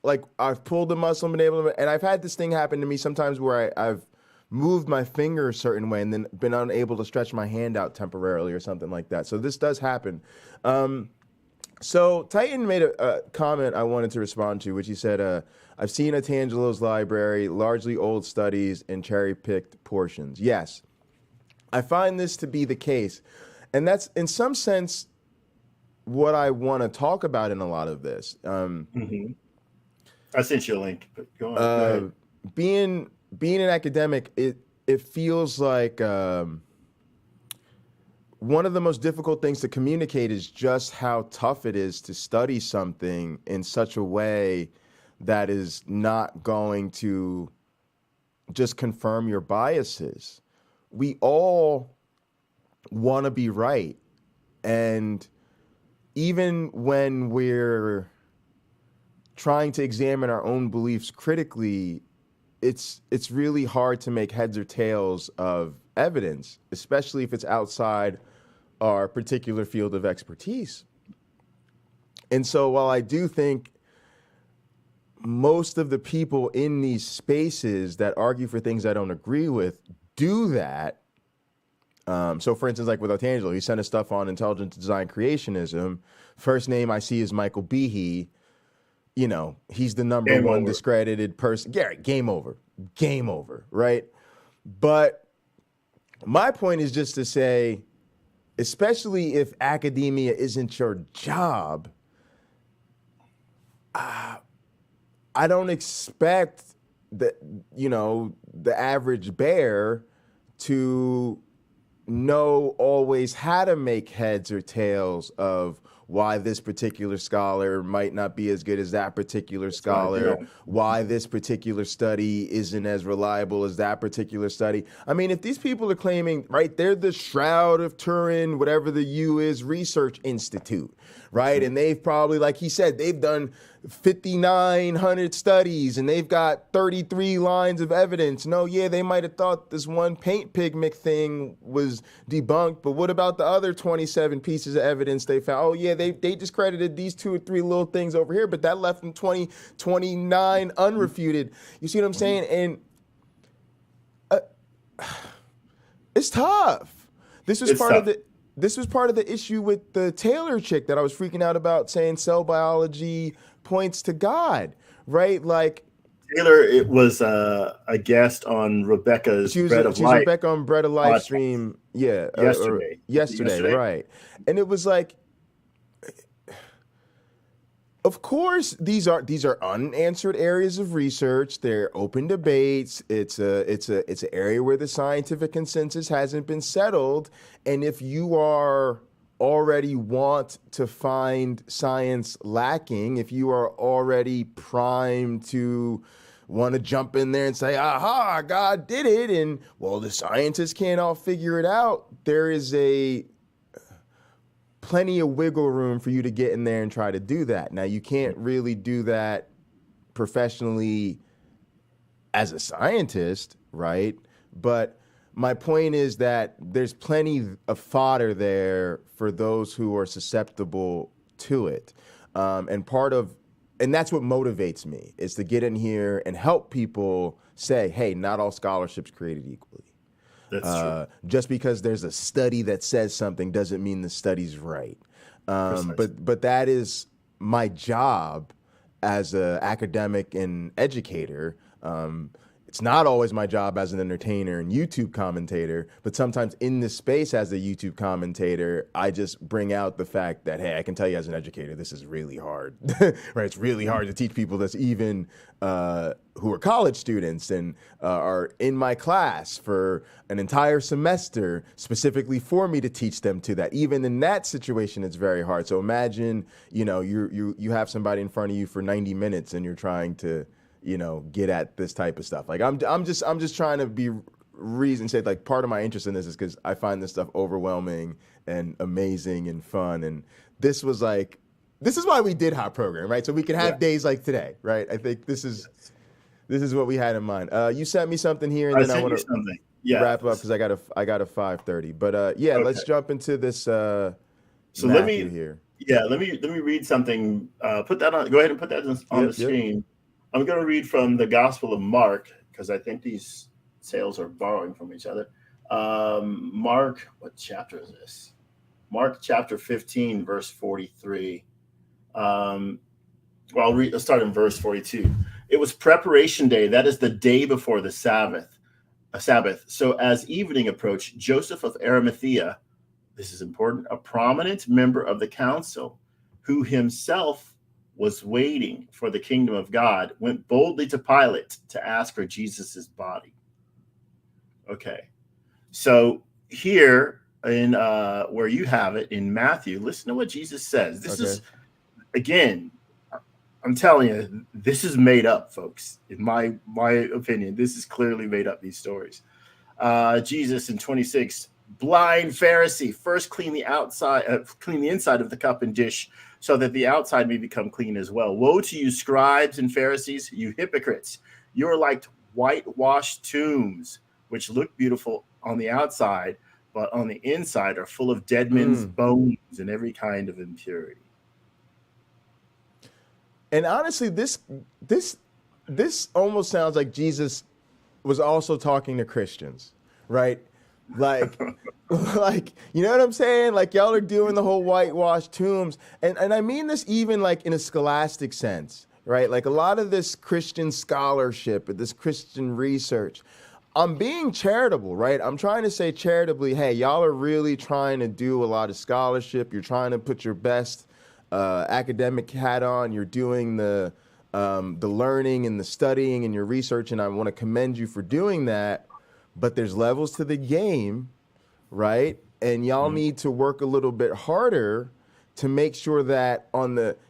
like I've pulled a muscle, been able to, and I've had this thing happen to me sometimes where I've moved my finger a certain way and then been unable to stretch my hand out temporarily or something like that. So this does happen. So Titan made a comment I wanted to respond to, which he said, I've seen Otangelo's library, largely old studies and cherry-picked portions. Yes, I find this to be the case. And that's, in some sense, what I want to talk about in a lot of this. I sent you a link. But go ahead. Being an academic, it feels like one of the most difficult things to communicate is just how tough it is to study something in such a way that is not going to just confirm your biases. We all want to be right. And even when we're trying to examine our own beliefs critically, it's really hard to make heads or tails of evidence, especially if it's outside our particular field of expertise. And so while I do think most of the people in these spaces that argue for things I don't agree with do that. So for instance, like with Otangelo, he sent us stuff on intelligent design creationism. First name I see is Michael Behe. You know, he's the number one discredited person. Yeah, game over, right? But my point is just to say, especially if academia isn't your job, I don't expect the average bear to know always how to make heads or tails of why this particular scholar might not be as good as that particular scholar, why this particular study isn't as reliable as that particular study. I mean, if these people are claiming, right, they're the Shroud of Turin, whatever the U is, Research Institute, right? And they've probably, like he said, they've done 5,900 studies and they've got 33 lines of evidence. No, yeah, they might have thought this one paint pigment thing was debunked, but what about the other 27 pieces of evidence they found? Oh, yeah, they discredited these 2 or 3 little things over here, but that left them 29 unrefuted. You see what I'm saying? And it's tough. This was part of the issue with the Taylor chick that I was freaking out about, saying cell biology points to God, right? Like Taylor, it was a guest on Rebecca's Bread of Life. She was Rebecca on Bread of Life stream, yeah, yesterday, right? And it was like, of course, these are unanswered areas of research. They're open debates. It's an area where the scientific consensus hasn't been settled. And if you are already want to find science lacking, if you are already primed to want to jump in there and say, aha, God did it. And well, the scientists can't all figure it out. There is plenty of wiggle room for you to get in there and try to do that. Now, you can't really do that professionally as a scientist, right? But my point is that there's plenty of fodder there for those who are susceptible to it. And that's what motivates me, is to get in here and help people say, hey, not all scholarship's created equally. That's true. Just because there's a study that says something doesn't mean the study's right. But that is my job as an academic and educator. It's not always my job as an entertainer and YouTube commentator, but sometimes in this space as a YouTube commentator, I just bring out the fact that, hey, I can tell you as an educator, this is really hard, right? It's really hard to teach people that's even who are college students and are in my class for an entire semester specifically for me to teach them to that. Even in that situation, it's very hard. So imagine, you have somebody in front of you for 90 minutes and you're trying to, get at this type of stuff. Like I'm just trying to be say like part of my interest in this is because I find this stuff overwhelming and amazing and fun. And this is why we did Hot Program, right? So we can have days like today, right? I think this is what we had in mind. You sent me something here, and then I want to wrap up because I got a 5:30. But okay. Let's jump into this. So let me read something. Put that on. Go ahead and put that on the screen. I'm going to read from the Gospel of Mark because I think these sales are borrowing from each other. Mark, what chapter is this? Mark chapter 15, verse 43. I'll start in verse 42. It was preparation day. That is the day before the Sabbath. So as evening approached, Joseph of Arimathea, this is important, a prominent member of the council, who himself was waiting for the kingdom of God, went boldly to Pilate to ask for Jesus's body. Okay. So here in where you have it in Matthew, listen to what Jesus says. This is, again, I'm telling you, this is made up, folks. In my opinion, this is clearly made up, these stories. Jesus in 26, blind Pharisee, first clean the inside of the cup and dish, so that the outside may become clean as well. Woe to you, scribes and Pharisees, you hypocrites! You are like whitewashed tombs, which look beautiful on the outside, but on the inside are full of dead men's bones and every kind of impurity. And honestly, this almost sounds like Jesus was also talking to Christians, right? Like, you know what I'm saying? Like, y'all are doing the whole whitewashed tombs. And I mean this even like in a scholastic sense, right? Like a lot of this Christian scholarship, this Christian research, I'm being charitable, right? I'm trying to say charitably, hey, y'all are really trying to do a lot of scholarship. You're trying to put your best academic hat on. You're doing the learning and the studying and your research, and I want to commend you for doing that. But there's levels to the game, right? And y'all need to work a little bit harder to make sure that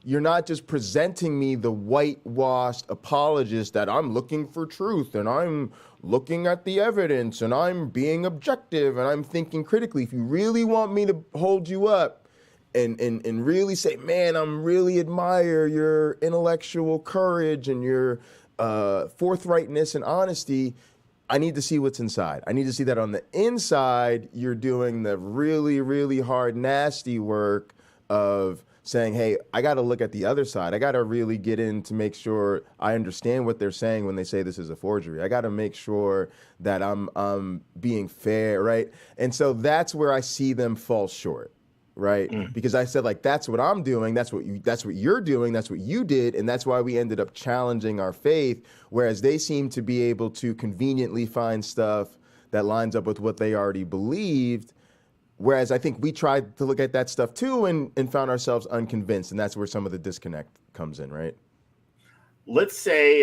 you're not just presenting me the whitewashed apologist that I'm looking for truth and I'm looking at the evidence and I'm being objective and I'm thinking critically. If you really want me to hold you up and really say, man, I'm really admire your intellectual courage and your forthrightness and honesty, I need to see what's inside. I need to see that on the inside, you're doing the really, really hard, nasty work of saying, hey, I got to look at the other side. I got to really get in to make sure I understand what they're saying when they say this is a forgery. I got to make sure that I'm being fair, right? And so that's where I see them fall short, right? Because I said, like, that's what I'm doing. That's what you're doing. That's what you did. And that's why we ended up challenging our faith, whereas they seem to be able to conveniently find stuff that lines up with what they already believed. Whereas I think we tried to look at that stuff too and found ourselves unconvinced. And that's where some of the disconnect comes in, right? Let's say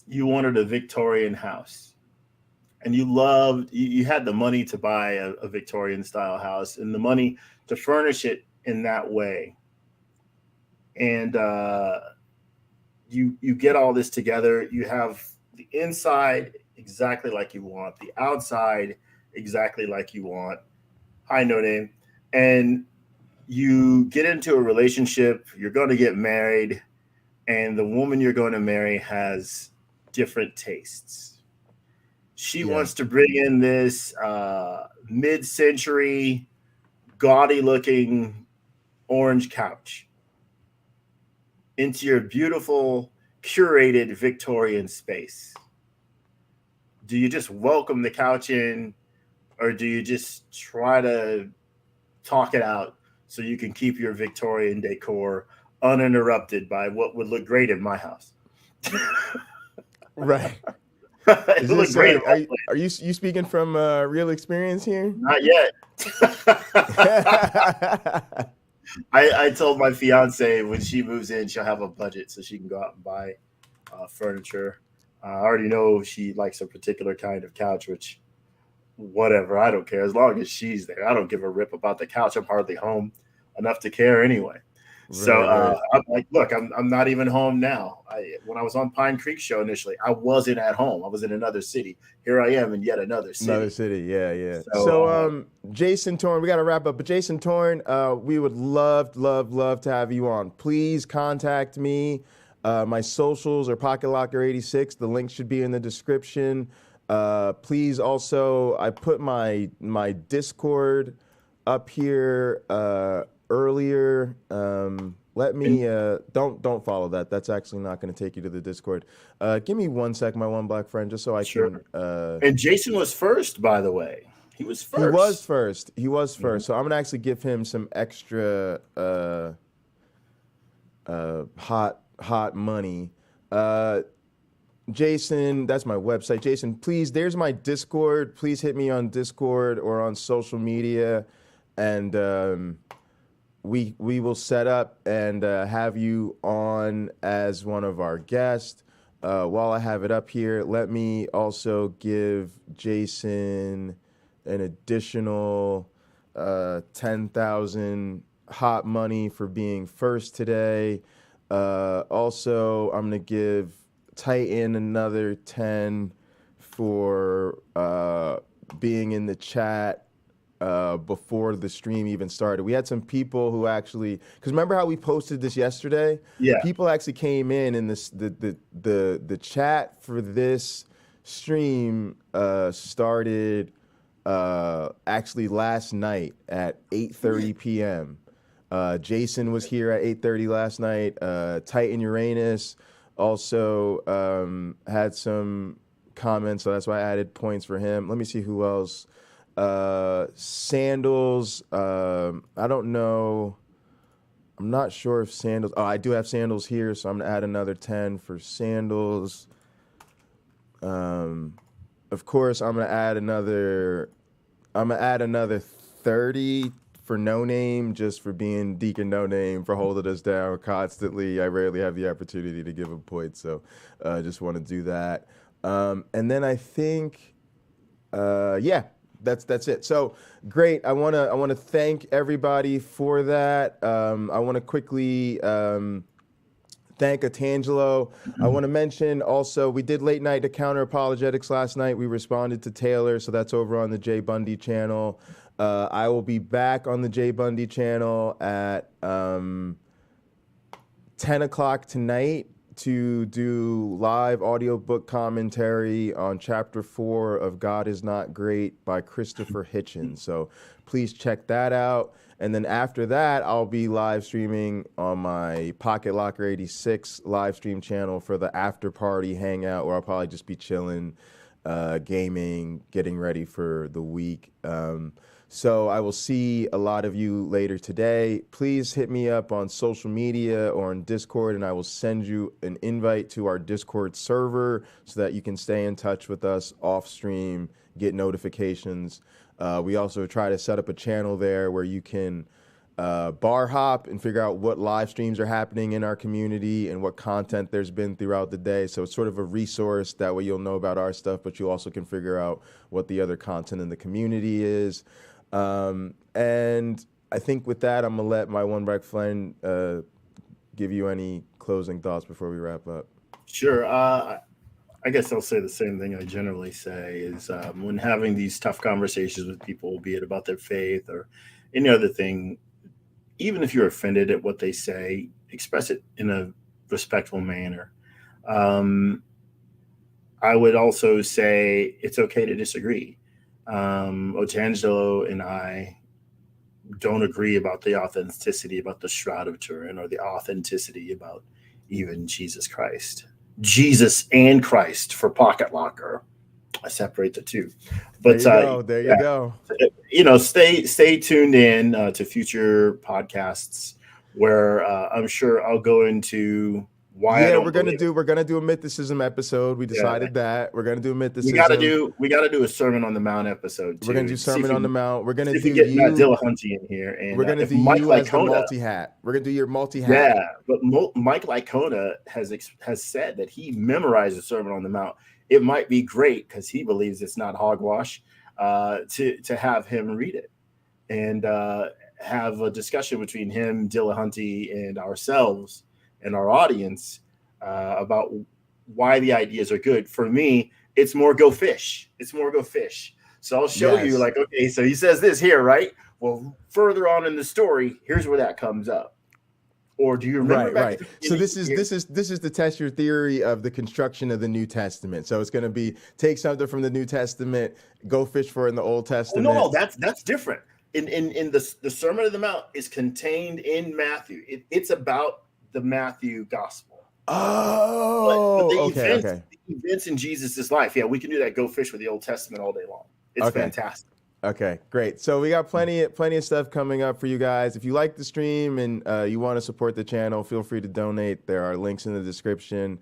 you wanted a Victorian house and you had the money to buy a Victorian style house and the money to furnish it in that way. And you get all this together. You have the inside exactly like you want, the outside exactly like you want. Hi, No Name. And you get into a relationship, you're going to get married, and the woman you're going to marry has different tastes. She wants to bring in this mid-century, gaudy-looking orange couch into your beautiful, curated Victorian space. Do you just welcome the couch in, or do you just try to talk it out so you can keep your Victorian decor uninterrupted by what would look great in my house? Right. It looked great. Are you speaking from real experience here? Not yet. I told my fiance when she moves in, she'll have a budget so she can go out and buy furniture. I already know she likes a particular kind of couch, which whatever, I don't care as long as she's there. I don't give a rip about the couch. I'm hardly home enough to care anyway. Right. I'm like, look, I'm not even home now. When I was on Pine Creek show initially, I wasn't at home. I was in another city. Here I am in yet another city. Another city, yeah. So Jason Torn, we got to wrap up. But Jason Torn, we would love to have you on. Please contact me. My socials are Pocketlocker86. The link should be in the description. Please also, I put my Discord up here earlier. Let me don't follow that. That's actually not going to take you to the Discord. Give me 1 sec, my one black friend, just so I can. And Jason was first, by the way. He was first. He was first. So I'm gonna actually give him some extra hot money. Jason, that's my website. Jason, please, there's my Discord. Please hit me on Discord or on social media, and we will set up and have you on as one of our guests. While I have it up here, let me also give Jason an additional 10,000 hot money for being first today. Also, I'm going to give Titan another 10 for being in the chat before the stream even started. We had some people who actually, because remember how we posted this yesterday? Yeah. People actually came in this the chat for this stream started actually last night at 8:30 p.m. Jason was here at 8:30 last night. Titan Uranus also had some comments, so that's why I added points for him. Let me see who else. Sandals. I don't know. I'm not sure if Sandals. Oh, I do have Sandals here, so I'm gonna add another 10 for Sandals. Of course, I'm gonna add another 30 for No Name, just for being Deacon No Name, for holding us down constantly. I rarely have the opportunity to give him points, so I just want to do that. And then I think, that's it. So great. I wanna thank everybody for that. I want to quickly thank Otangelo. I want to mention also, we did Late Night Counter-Apologetics last night. We responded to Taylor, so that's over on the Jay Bundy channel. I will be back on the Jay Bundy channel at 10 o'clock tonight to do live audiobook commentary on Chapter 4 of God Is Not Great by Christopher Hitchens. So please check that out. And then after that, I'll be live streaming on my Pocketlocker 86 live stream channel for the after party hangout, where I'll probably just be chilling, gaming, getting ready for the week. So I will see a lot of you later today. Please hit me up on social media or on Discord, and I will send you an invite to our Discord server so that you can stay in touch with us off stream, get notifications. We also try to set up a channel there where you can bar hop and figure out what live streams are happening in our community and what content there's been throughout the day. So it's sort of a resource. That way you'll know about our stuff, but you also can figure out what the other content in the community is. And I think with that, I'm going to let my one black friend give you any closing thoughts before we wrap up. Sure. I guess I'll say the same thing I generally say is when having these tough conversations with people, be it about their faith or any other thing, even if you're offended at what they say, express it in a respectful manner. I would also say it's okay to disagree. Otangelo and I don't agree about the authenticity about the Shroud of Turin or the authenticity about even Jesus Christ. Jesus and Christ for Pocketlocker. I separate the two. But there you go. Stay tuned in to future podcasts where I'm sure I'll go into why. Yeah, we're gonna do a mythicism episode. We decided that we're gonna do a mythicism. We gotta do a Sermon on the Mount episode too. We're gonna do Sermon on the Mount. We're gonna do get Dilahunty in here, and we're gonna do you as the multi-hat. We're gonna do your multi-hat. Yeah, but Mike Licona has said that he memorized the Sermon on the Mount. It might be great because he believes it's not hogwash to have him read it and have a discussion between him, Dilahunty, and ourselves and our audience about why the ideas are good. For me, it's more go fish. So I'll show you okay, so he says this here, right? Well, further on in the story, here's where that comes up. Or do you remember? Right. So this is to test your theory of the construction of the New Testament. So it's going to be take something from the New Testament, go fish for it in the Old Testament. Oh, no, that's different. In the Sermon on the Mount is contained in Matthew. It's about the Matthew gospel. Oh, but the events in Jesus' life. Yeah, we can do that. Go fish with the Old Testament all day long. It's fantastic. Okay, great. So we got plenty of stuff coming up for you guys. If you like the stream and you want to support the channel, feel free to donate. There are links in the description.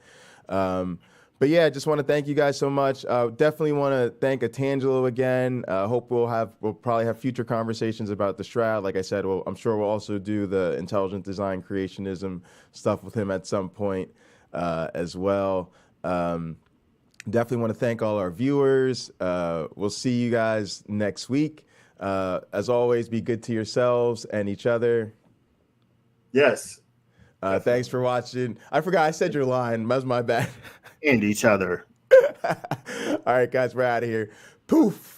But yeah, just want to thank you guys so much. Definitely want to thank Otangelo again. Hope we'll probably have future conversations about the Shroud. Like I said, I'm sure we'll also do the intelligent design creationism stuff with him at some point as well. Definitely want to thank all our viewers. We'll see you guys next week. As always, be good to yourselves and each other. Yes. Thanks for watching. I forgot I said your line. That was my bad. And each other. All right, guys, we're out of here. Poof.